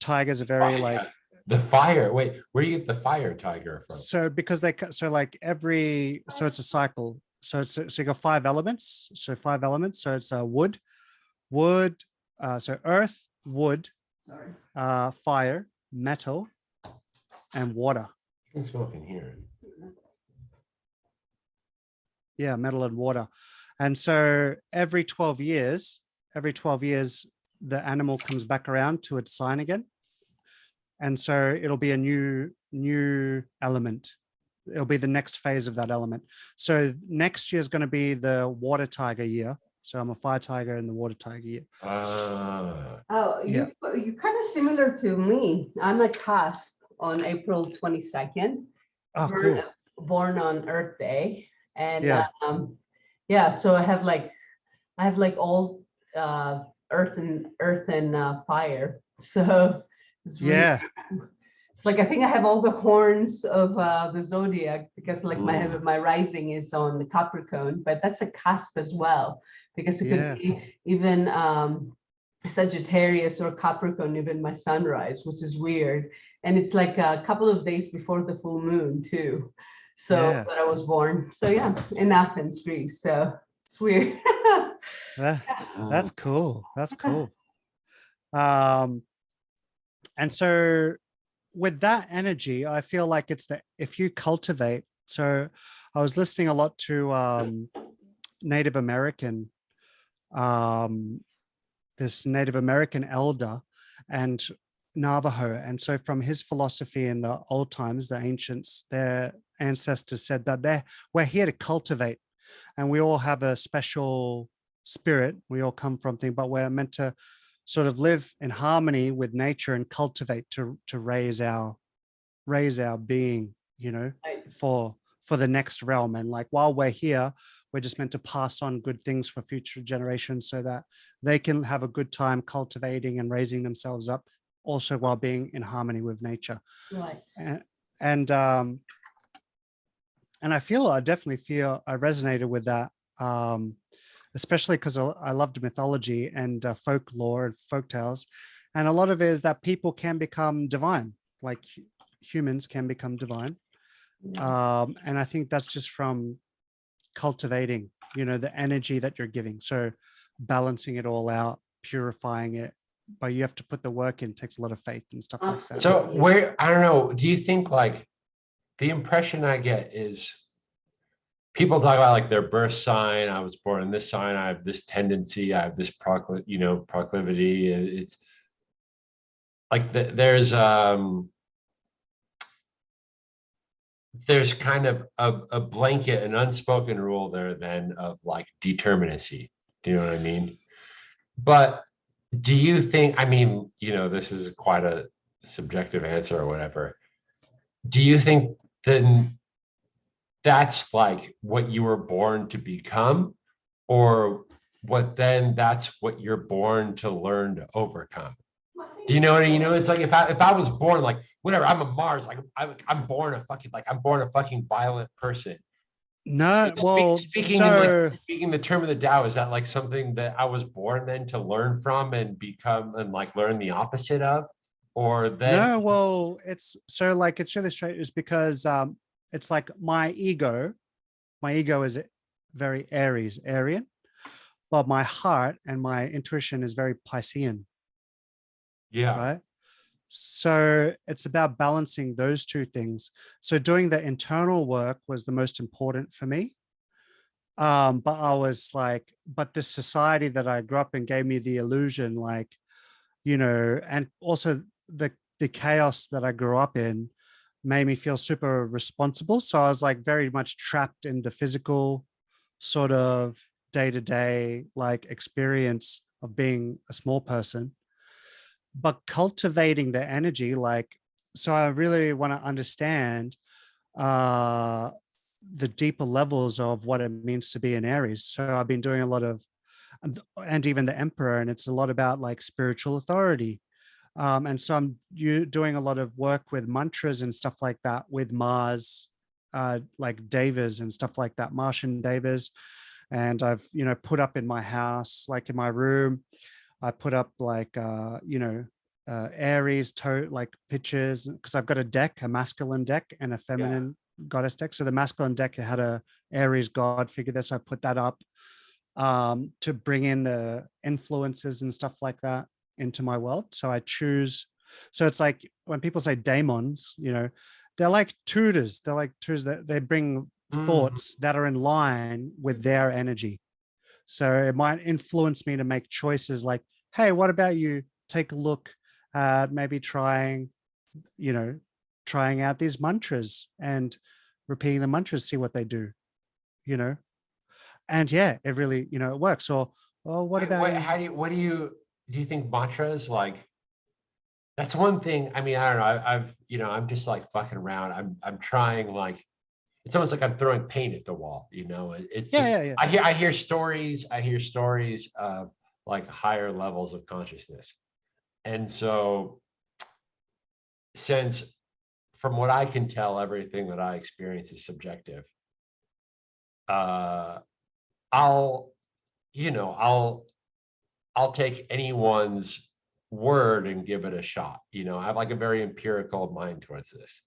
tigers are very like, The fire. Wait, where do you get the fire tiger from? so because so like so it's a cycle. So so you got 5 elements. So 5 elements. So it's wood, so earth, wood, fire, metal, and water. You can smoke in here. Yeah, metal and water. And so every 12 years, the animal comes back around to its sign again. And so it'll be a new element. It'll be the next phase of that element. So next year is going to be the water tiger year. So I'm a fire tiger in the water tiger year. Oh, Yeah. you're kind of similar to me. I'm a cusp on April 22nd, Oh, cool. born on Earth Day. And Yeah. yeah, so I have like all earth and fire. So it's really, Yeah. it's like I think I have all the horns of the zodiac, because like my rising is on the Capricorn, but that's a cusp as well, because it Yeah. could be even Sagittarius or Capricorn, even my sunrise, which is weird. And it's like a couple of days before the full moon too. So Yeah. that I was born. So yeah, in Athens, Greece. So it's weird. That's cool. That's cool. And so with that energy, I feel like it's that if you cultivate, so I was listening a lot to Native American, this Native American elder and Navajo. And so from his philosophy in the old times, the ancients, their ancestors said that we're here to cultivate, and we all have a special spirit. We all come from things, but we're meant to sort of live in harmony with nature and cultivate to raise our being, you know, for the next realm. And like while we're here, we're just meant to pass on good things for future generations so that they can have a good time cultivating and raising themselves up, also while being in harmony with nature. Right. And I definitely feel I resonated with that, especially because I loved mythology and folklore and folktales. And a lot of it is that people can become divine, like humans can become divine. And I think that's just from cultivating, you know, the energy that you're giving. So balancing it all out, purifying it, but you have to put the work in. It takes a lot of faith and stuff like that. So where, I don't know, do you think like the impression I get is people talk about like their birth sign, I was born in this sign, I have this tendency, I have this proclivity. It's like there's kind of a blanket, an unspoken rule there then of like determinacy. Do you know what I mean? But do you think, I mean, you know, this is quite a subjective answer or whatever. Do you think then that's like what you were born to become, or that's what you're born to learn to overcome? Do you know what I mean? You know, it's like if I was born like whatever, I'm a Mars, like I'm born a fucking violent person. No, well, speaking the term of the Tao, is that like something that I was born then to learn from and become and like learn the opposite of? Or then no, well, it's so like it's really straight is because it's like my ego is very Arian, but my heart and my intuition is very Piscean. yeah. Right. So it's about balancing those two things. So doing the internal work was the most important for me. But I was like, but this society that I grew up in gave me the illusion, like, you know, and also the chaos that I grew up in made me feel super responsible. So I was like very much trapped in the physical sort of day-to-day like experience of being a small person, but cultivating the energy, like, so I really want to understand the deeper levels of what it means to be an Aries. So I've been doing a lot of, and even the Emperor, and it's a lot about like spiritual authority. And so I'm doing a lot of work with mantras and stuff like that with Mars, like devas and stuff like that, Martian devas. And I've, put up in my house, like in my room, I put up like, Aries like pictures, because I've got a deck, a masculine deck and a feminine goddess deck. So the masculine deck had a Aries god figure there. So I put that up to bring in the influences and stuff like that into my world. So I choose. So it's like when people say daemons, they're like tutors. They're like tutors that they bring thoughts that are in line with their energy. So it might influence me to make choices like, hey, what about you take a look at maybe trying out these mantras and repeating the mantras, see what they do, and yeah, it really, it works. Or what about you? What do you think mantras like? That's one thing. I mean, I don't know. I'm just like fucking around. I'm trying like, it's almost like I'm throwing paint at the wall. It's just, Yeah. I hear stories. I hear stories of like higher levels of consciousness, and so since from what I can tell, everything that I experience is subjective. Uh, I'll, you know, I'll take anyone's word and give it a shot. I have like a very empirical mind towards this.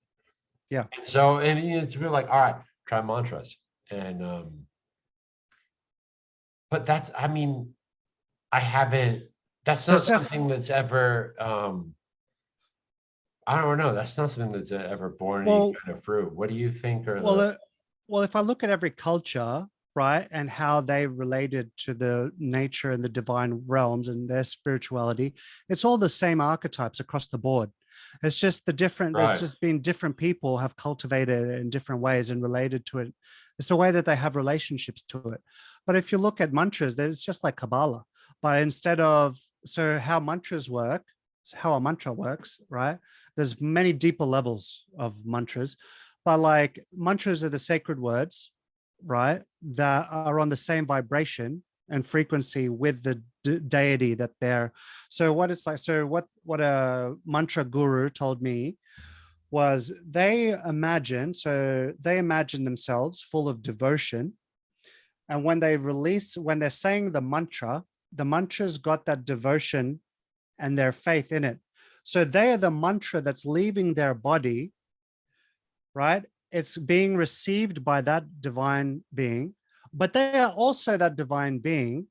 Yeah. So, and it's really like, all right, try mantras. And, but I mean, I haven't, that's So not Steph, something that's ever, I don't know. That's not something that's ever borne any well, kind of fruit. What do you think are well, the, well, if I look at every culture, right, and how they related to the nature and the divine realms and their spirituality, it's all the same archetypes across the board. It's just there's right? just been different people have cultivated it in different ways and related to it. It's the way that they have relationships to it. But if you look at mantras, it's just like Kabbalah. But instead of, so how mantras work, how a mantra works, right? There's many deeper levels of mantras, but like mantras are the sacred words, right, that are on the same vibration and frequency with the deity that they're. So what it's like, so what a mantra guru told me was they imagine themselves full of devotion, and when they're saying the mantra's got that devotion and their faith in it. So they are the mantra that's leaving their body, right? It's being received by that divine being, but they are also that divine being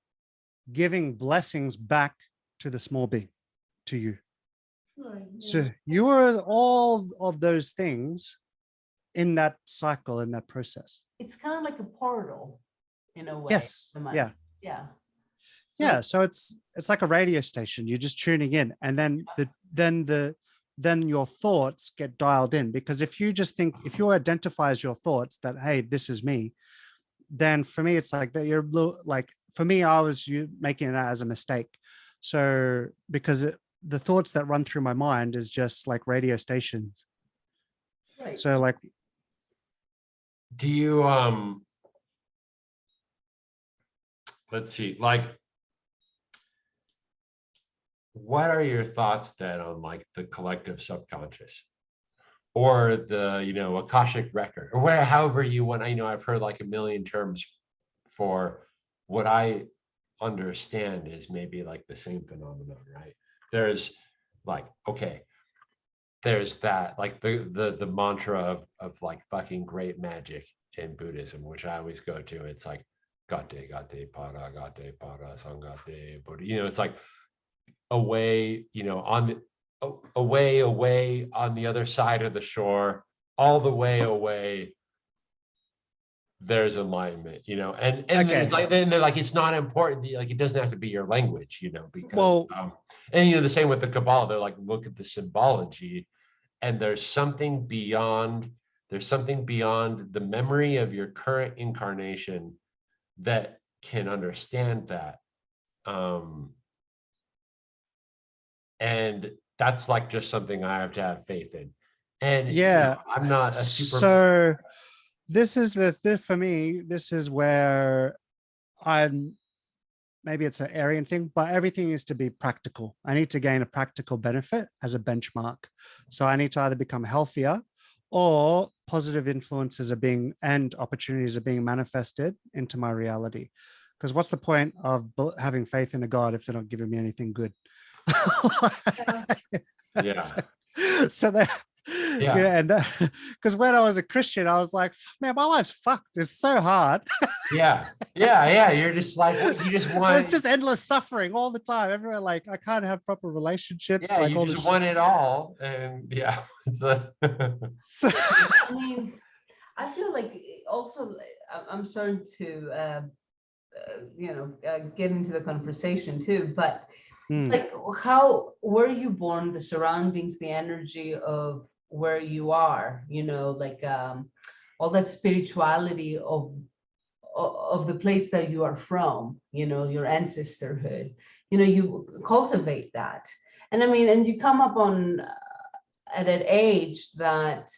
giving blessings back to the small being, to you. Right, So yeah. you are all of those things in that cycle, in that process. It's kind of like a portal in a way. Yes. Yeah. Yeah. Yeah. So it's like a radio station. You're just tuning in, and then your thoughts get dialed in, because if you identify as your thoughts that, hey, this is me, then for me it's like that you're like, for me, I was making that as a mistake. So because the thoughts that run through my mind is just like radio stations. Right. So like, Do you, let's see, like, what are your thoughts then on like the collective subconscious or the, Akashic record, or however you want? I've heard like a million terms for what I understand is maybe like the same phenomenon, right? There's like, okay, there's that, like the mantra of like fucking great magic in Buddhism, which I always go to. It's like gate para, sangate Buddha. It's like away, on the away on the other side of the shore, all the way away, there's enlightenment, and okay, it's like, then they're like, it's not important, like it doesn't have to be your language, because well, and the same with the Kabbalah, they're like, look at the symbology, and there's something beyond the memory of your current incarnation that can understand that. And that's like just something I have to have faith in. And yeah. I'm not a super. So this is for me, this is where I'm, maybe it's an Aryan thing, but everything is to be practical. I need to gain a practical benefit as a benchmark. So I need to either become healthier or positive influences are being, and opportunities are being manifested into my reality. Because what's the point of having faith in a God if they're not giving me anything good? Yeah. So that, Yeah. and because when I was a Christian, I was like, man, my life's fucked. It's so hard. Yeah. Yeah. You're just like, you just It's want, just endless suffering all the time. Everywhere, like I can't have proper relationships, yeah, like you all just this. want it all. And yeah, it's a, So, I mean, I feel like also, I'm starting to, get into the conversation too, but it's mm, like, how were you born, the surroundings, the energy of where you are, like all that spirituality of the place that you are from, your ancestorhood, you cultivate that. And I mean, and you come up on at an age that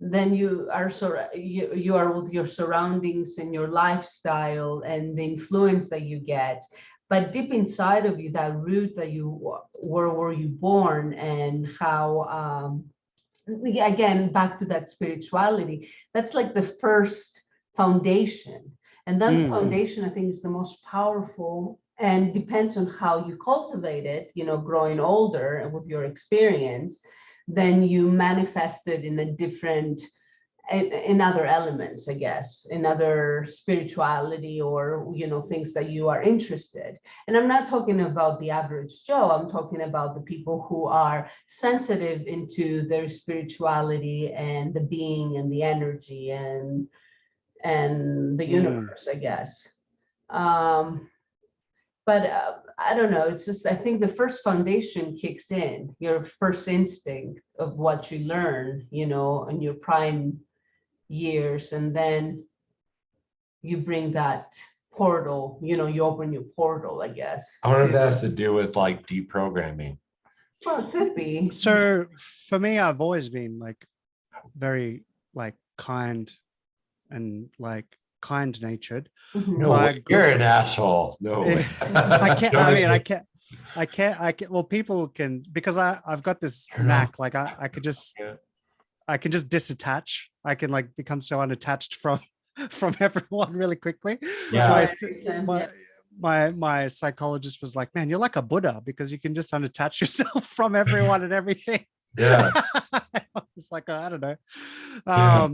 then you are you are with your surroundings and your lifestyle and the influence that you get, but deep inside of you, that root that you were you born, and how again, back to that spirituality, that's like the first foundation. And that mm, foundation, I think, is the most powerful, and depends on how you cultivate it, growing older and with your experience, then you manifest it in a different, in other elements, I guess, in other spirituality, or things that you are interested. And I'm not talking about the average Joe. I'm talking about the people who are sensitive into their spirituality and the being and the energy and the mm. universe, I guess. But I don't know. It's just, I think the first foundation kicks in, your first instinct of what you learn, in your prime years, and then you bring that portal, you open your portal, I guess. I wonder if that has to do with like deprogramming. Well, it could be. So for me, I've always been like very like kind and like kind natured. Mhm. No way, you're an asshole. No way. I can't, Don't I mean, make I can't, well, people can, because I've got this Turn off. knack, like I could just, Yeah. I can just disattach. I can like become so unattached from from everyone really quickly. Yeah. My, Right, makes sense, my, yeah. my psychologist was like, man, you're like a Buddha because you can just unattach yourself from everyone and everything. Yeah. I was like, I don't know. Yeah.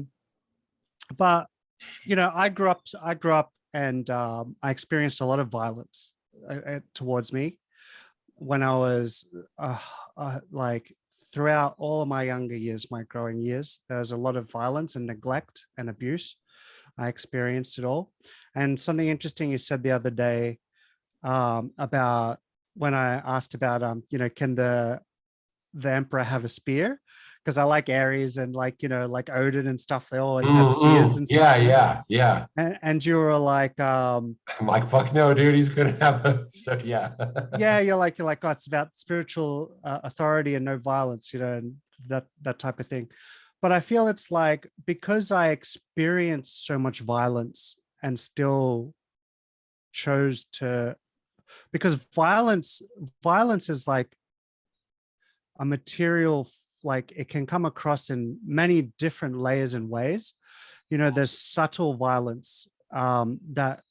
But I grew up and I experienced a lot of violence towards me when I was like throughout all of my younger years, my growing years. There was a lot of violence and neglect and abuse. I experienced it all. And something interesting you said the other day about when I asked about, can the emperor have a spear? Because I like Aries and like, like Odin and stuff. They always have spears and stuff. Yeah. And you were like, I'm like, fuck no, dude. He's gonna have a. So yeah. yeah, you're like, oh, it's about spiritual authority and no violence, and that type of thing. But I feel it's like, because I experienced so much violence and still chose to, because violence is like a material, like it can come across in many different layers and ways. There's subtle violence that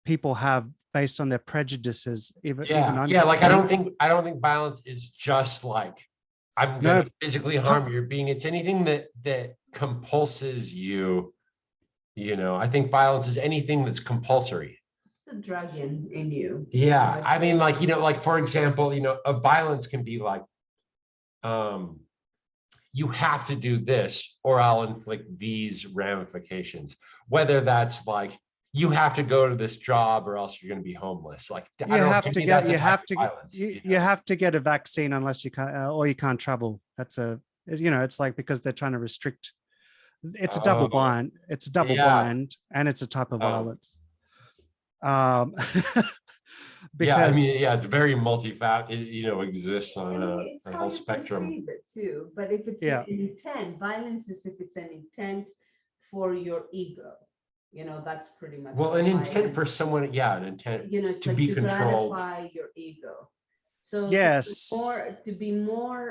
people have based on their prejudices, even Yeah. Like I don't think violence is just like I'm gonna no physically harm your being. It's anything that compulses you. I think violence is anything that's compulsory. It's the drug in you. Yeah. I mean, like, like for example, a violence can be like, you have to do this or I'll inflict these ramifications. Whether that's like you have to go to this job or else you're going to be homeless. Like I you don't know, have to to me, get that's a type of violence. you have to get a vaccine unless you can't, or you can't travel. That's it's like, because they're trying to restrict. It's a double Oh, bind. It's a double yeah. bind, and it's a type of Oh, violence. yeah. I Because mean, yeah, it's very multifaceted. Exists I on mean, it's a how whole you spectrum. perceive it too. But if it's yeah, an intent, violence is if it's an intent for your ego. That's pretty much. Well, what an intent violence- for someone, yeah, an intent It's to like be to controlled. gratify your ego. So Yes. to be more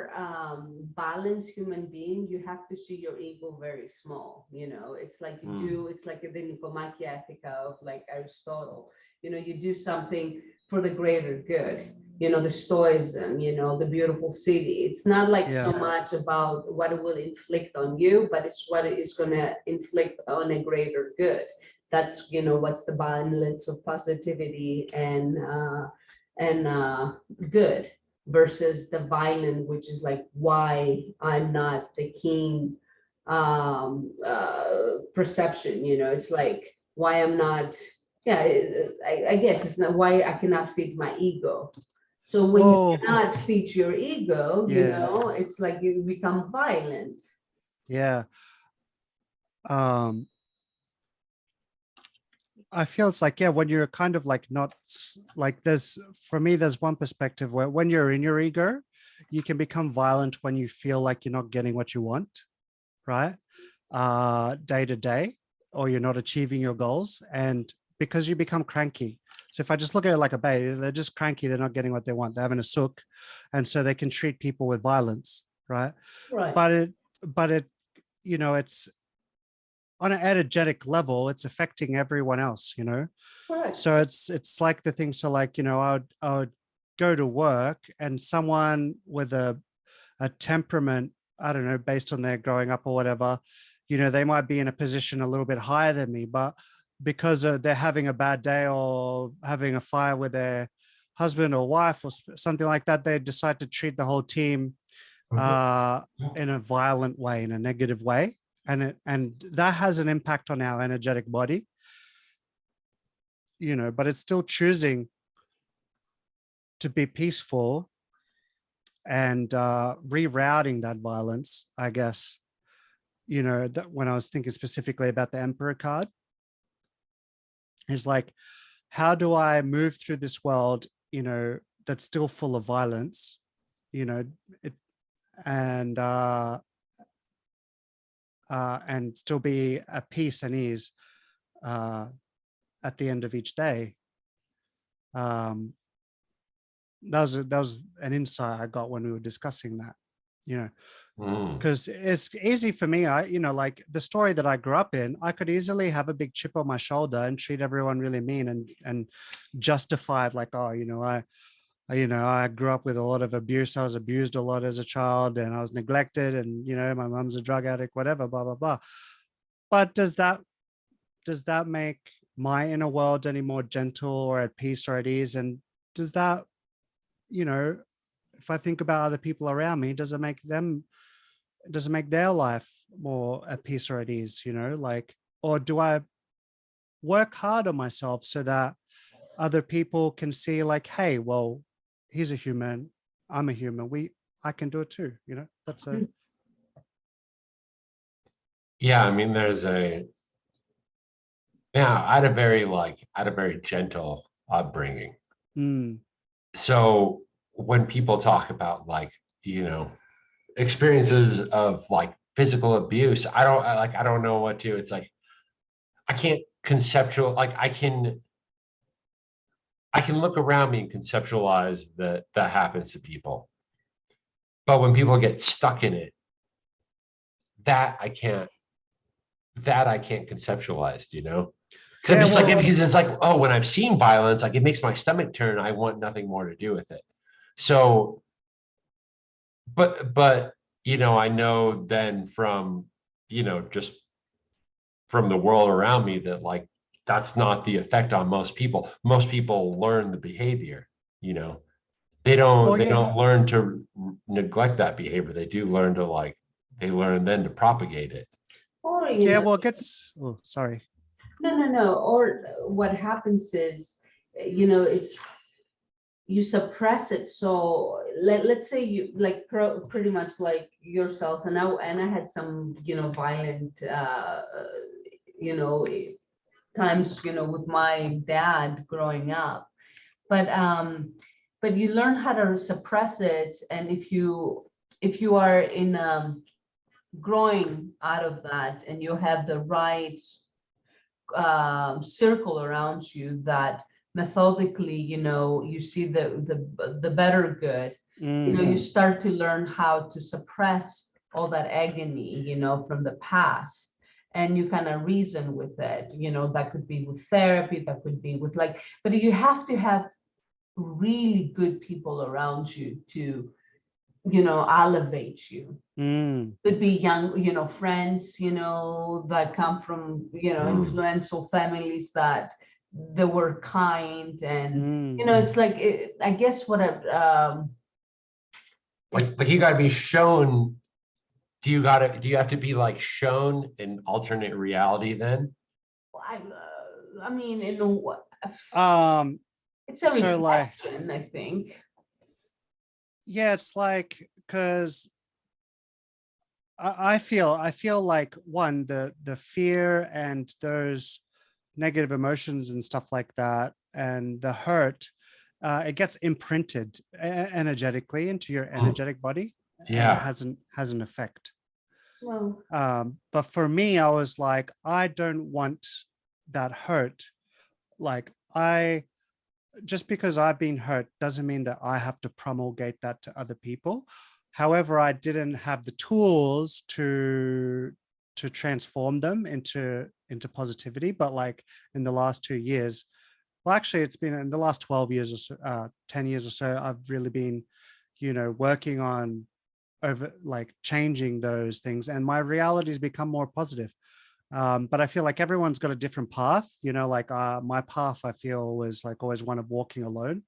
balanced human being, you have to see your ego very small. It's like it's like the Nicomacheia Ethica of like Aristotle. You do something for the greater good. The Stoicism, the beautiful city. It's not like Yeah. so much about what it will inflict on you, but it's what it is going to inflict on a greater good. That's what's the balance of positivity and good versus the violent, which is like why I'm not the king perception. It's like why I'm not. Yeah, I guess it's not why I cannot feed my ego. So when Well, you cannot feed your ego, yeah. it's like you become violent. Yeah. I feel it's like, yeah, when you're kind of like not like for me, there's one perspective where when you're in your ego, you can become violent when you feel like you're not getting what you want, right? Day to day, or you're not achieving your goals. And because you become cranky. So if I just look at it like a baby, they're just cranky, they're not getting what they want. They're having a sook. And so they can treat people with violence, right? Right. But it, it's on an energetic level, it's affecting everyone else, Correct. So it's like the thing. So like, I would go to work and someone with a temperament, I don't know, based on their growing up or whatever, they might be in a position a little bit higher than me, but because they're having a bad day or having a fire with their husband or wife or something like that, they decide to treat the whole team in a violent way, in a negative way. And that has an impact on our energetic body, but it's still choosing to be peaceful and rerouting that violence, I guess. That when I was thinking specifically about the Emperor card, is like, how do I move through this world, that's still full of violence, and still be at peace and ease at the end of each day. That was an insight I got when we were discussing that, because it's easy for me. Like the story that I grew up in, I could easily have a big chip on my shoulder and treat everyone really mean and justify it like, oh, I grew up with a lot of abuse. I was abused a lot as a child and I was neglected and, my mom's a drug addict, whatever, blah, blah, blah. But does that make my inner world any more gentle or at peace or at ease? And does that, if I think about other people around me, does it make their life more at peace or at ease, like, or do I work hard on myself so that other people can see like, hey, well, he's a human, I'm a human, I can do it too, that's a Yeah, I mean, I had a very gentle upbringing. So when people talk about like, experiences of like physical abuse, I don't know what to, it's like, I can't like I can look around me and conceptualize that happens to people. But when people get stuck in it, that I can't conceptualize, Because I'm just like, because it's like, oh, when I've seen violence, like it makes my stomach turn. I want nothing more to do with it. So, but I know then from, just from the world around me that like, that's not the effect on most people. Most people learn the behavior, they don't learn to neglect that behavior. They do learn to they learn then to propagate it. Or it gets, sorry. No. Or what happens is, it's you suppress it. So let's say you like pretty much like yourself, and I had some violent times with my dad growing up, but you learn how to suppress it, and if you are in growing out of that, and you have the right circle around you that methodically, you see the better good, you start to learn how to suppress all that agony, from the past. And you kind of reason with it, that could be with therapy, that could be with but you have to have really good people around you to, elevate you. Could be young, friends, that come from, influential families that they were kind, and it's I guess what like you gotta be shown. Do you have to be like shown an alternate reality then? I mean, it's a So like, reflection, I think. yeah, it's like, because I feel like, one, the fear and those negative emotions and stuff like that, and the hurt, it gets imprinted energetically into your energetic body, and Yeah. has an effect. Well, But for me, I was like, I don't want that hurt. Like, just because I've been hurt doesn't mean that I have to promulgate that to other people. However, I didn't have the tools to transform them into positivity. But like in the last 2 years, well, actually, it's been in the last 12 years or so, 10 years or so, I've really been, working on changing those things, and my reality has become more positive. But I feel like everyone's got a different path, my path, I feel, was like always one of walking alone.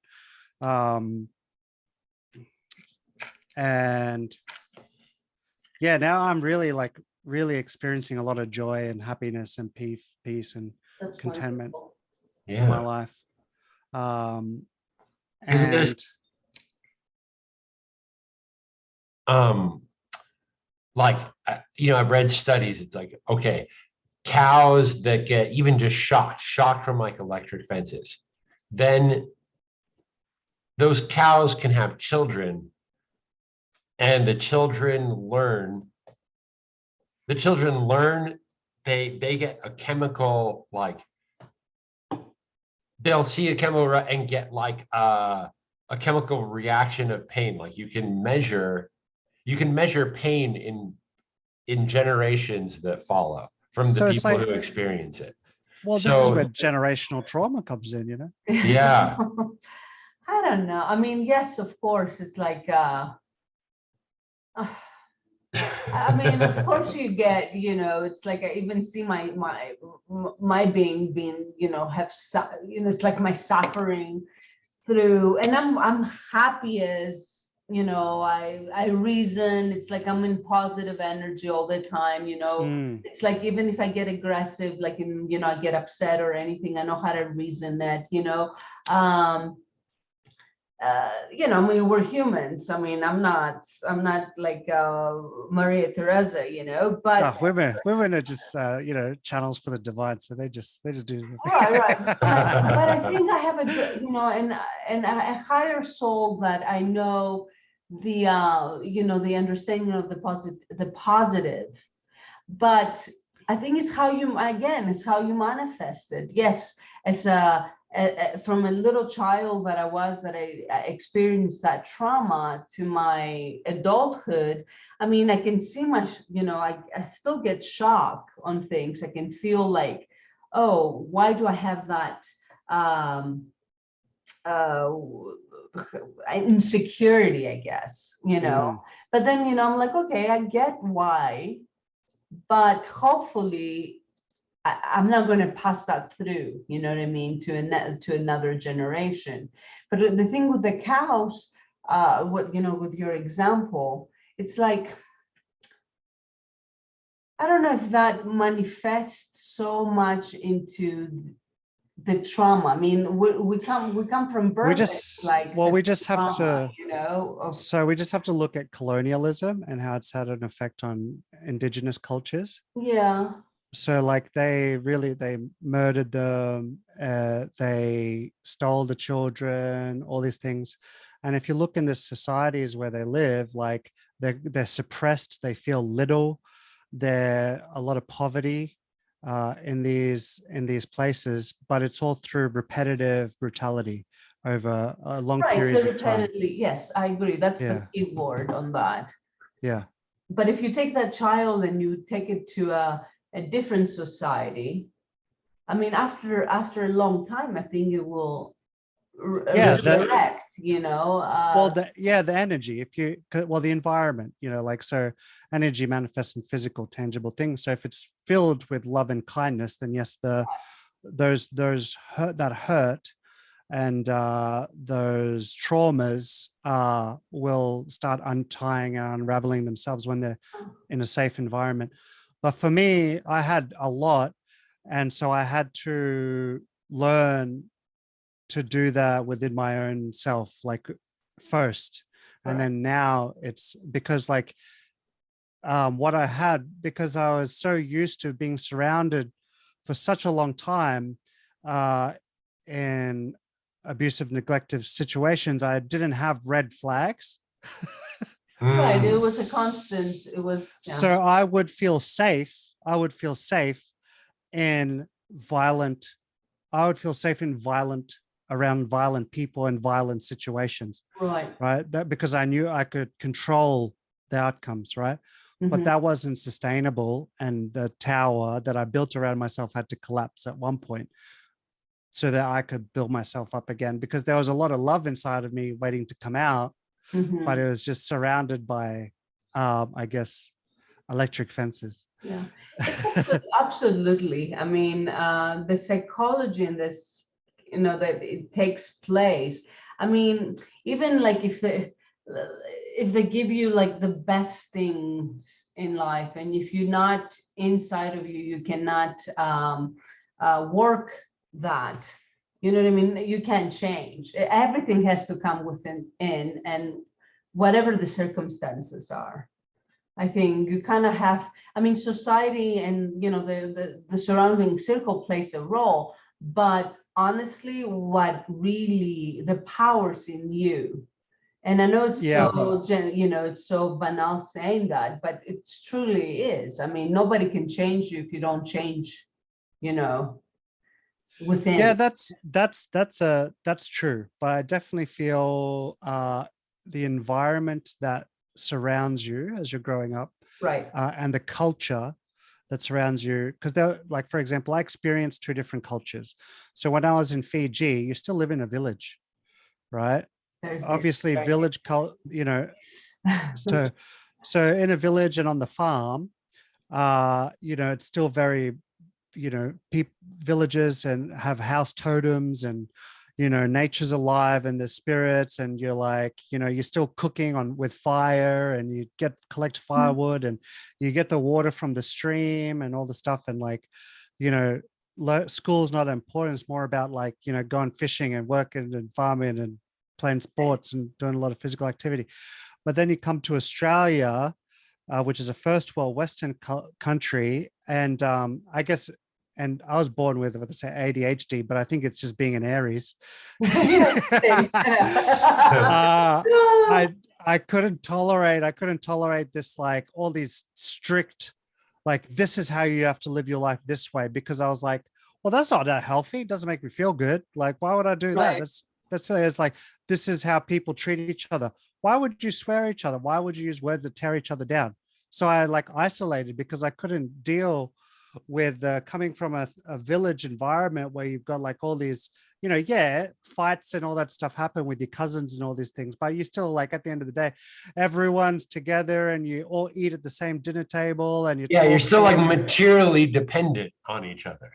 And yeah, now I'm really experiencing a lot of joy and happiness and peace and that's contentment wonderful. in my life. And like I've read studies. It's like, okay, cows that get even just shocked from like electric fences, then those cows can have children, and the children learn they get a chemical, like they'll see a chemical and get like a chemical reaction of pain. Like you can measure pain in generations that follow from the so it's people like, who experience it. well, this is where So generational trauma comes in, yeah. I don't know. I mean, yes, of course, it's like I mean, of course you get, it's like I even see my being, it's like my suffering through, and I'm happy as, I reason, it's like I'm in positive energy all the time, it's like even if I get aggressive, like I get upset or anything, I know how to reason that, I mean, we're humans. I mean, I'm not like Maria Teresa, but women are just channels for the divine, so they just do. right. But I think I have a good, and a higher soul that I know the the understanding of the positive. But I think it's how you manifest it. Yes, as from a little child that I was, that I experienced that trauma to my adulthood. I mean, I can see I still get shocked on things. I can feel like, oh, why do I have that uh, insecurity, I guess, but then, I'm like, okay, I get why, but hopefully I'm not going to pass that through, you know what I mean, to another generation. But the thing with the cows, with your example, it's like, I don't know if that manifests so much into the trauma. I mean, we come from birth. We just have trauma, to, so we just have to look at colonialism and how it's had an effect on indigenous cultures. Yeah. So like they murdered them, they stole the children, all these things. And if you look in the societies where they live, like they're suppressed, they feel little. there a lot of poverty in these places, but it's all through repetitive brutality over long Right, so periods of time. repeatedly, yes, I agree. That's the Yeah. key word on that. Yeah. But if you take that child and you take it to a different society, I mean, after a long time, I think it will Yeah, resurrect, you know. Well, the energy, the environment, like, so energy manifests in physical, tangible things. So if it's filled with love and kindness, then yes, those hurt and those traumas will start untying and unraveling themselves when they're in a safe environment. But for me, I had a lot, and so I had to learn to do that within my own self, like first. And then now it's because like what I had, because I was so used to being surrounded for such a long time in abusive, neglective situations, I didn't have red flags. Right, it was a constant, it was, yeah. So I would feel safe. I would feel safe in violent, around violent people and violent situations. Right. Right. That because I knew I could control the outcomes. Right. But that wasn't sustainable. And the tower that I built around myself had to collapse at one point so that I could build myself up again, because there was a lot of love inside of me waiting to come out, but it was just surrounded by, I guess, electric fences. Yeah, absolutely. I mean, the psychology in this, that it takes place. I mean, even like if they give you like the best things in life, and if you're not inside of you, you cannot work that. You know what I mean? You can't change. Everything has to come within, and whatever the circumstances are. I think you kind of have, I mean, society and, the surrounding circle plays a role, but honestly, what really the power's in you. And I know it's it's so banal saying that, but it truly is. I mean, nobody can change you if you don't change, within. Yeah, that's true. But I definitely feel the environment that surrounds you as you're growing up, Right. and the culture that surrounds you, because they're like, for example, I experienced two different cultures. So when I was in Fiji, you still live in a village, right? Obviously, village so in a village and on the farm, it's still very, villages and have house totems, and nature's alive and the spirits, and you're like, you're still cooking with fire, and you collect firewood, and you get the water from the stream and all the stuff, and like, school's not important. It's more about like, going fishing and working and farming and playing sports and doing a lot of physical activity. But then you come to Australia, which is a first world Western country, and I guess, and I was born with, let's say, ADHD, but I think it's just being an Aries. I couldn't tolerate this, like all these strict, like, this is how you have to live your life this way, because I was like, well, that's not that healthy. It doesn't make me feel good. Like, why would I do that? It's like, this is how people treat each other. Why would you swear at each other? Why would you use words that tear each other down? So I like isolated, because I couldn't deal with coming from a village environment where you've got like all these, fights and all that stuff happen with your cousins and all these things, but you still, like, at the end of the day, everyone's together and you all eat at the same dinner table, and you're still like materially dependent on each other.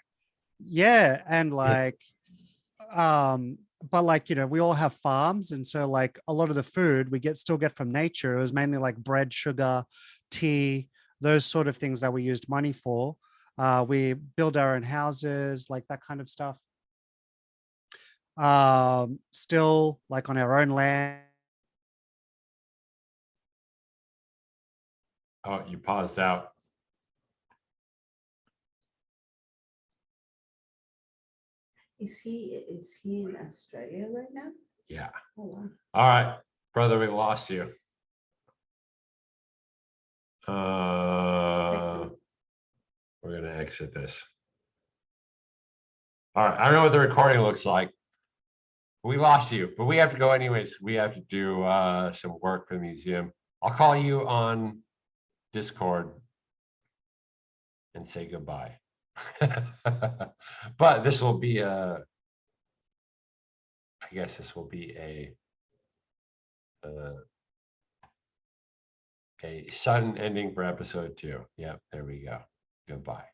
Yeah. And like, but like, we all have farms, and so like a lot of the food we still get from nature. It was mainly like bread, sugar, tea, those sort of things that we used money for. We build our own houses, like that kind of stuff. Still like on our own land. Oh, you paused out. Is he in Australia right now? Yeah. Oh, wow. All right, brother, we lost you. exit this. All right, I don't know what the recording looks like. We lost you, but we have to go anyways. We have to do some work for the museum. I'll call you on Discord and say goodbye. But this will be I guess this will be a sudden ending for episode 2. Yep, there we go. Goodbye.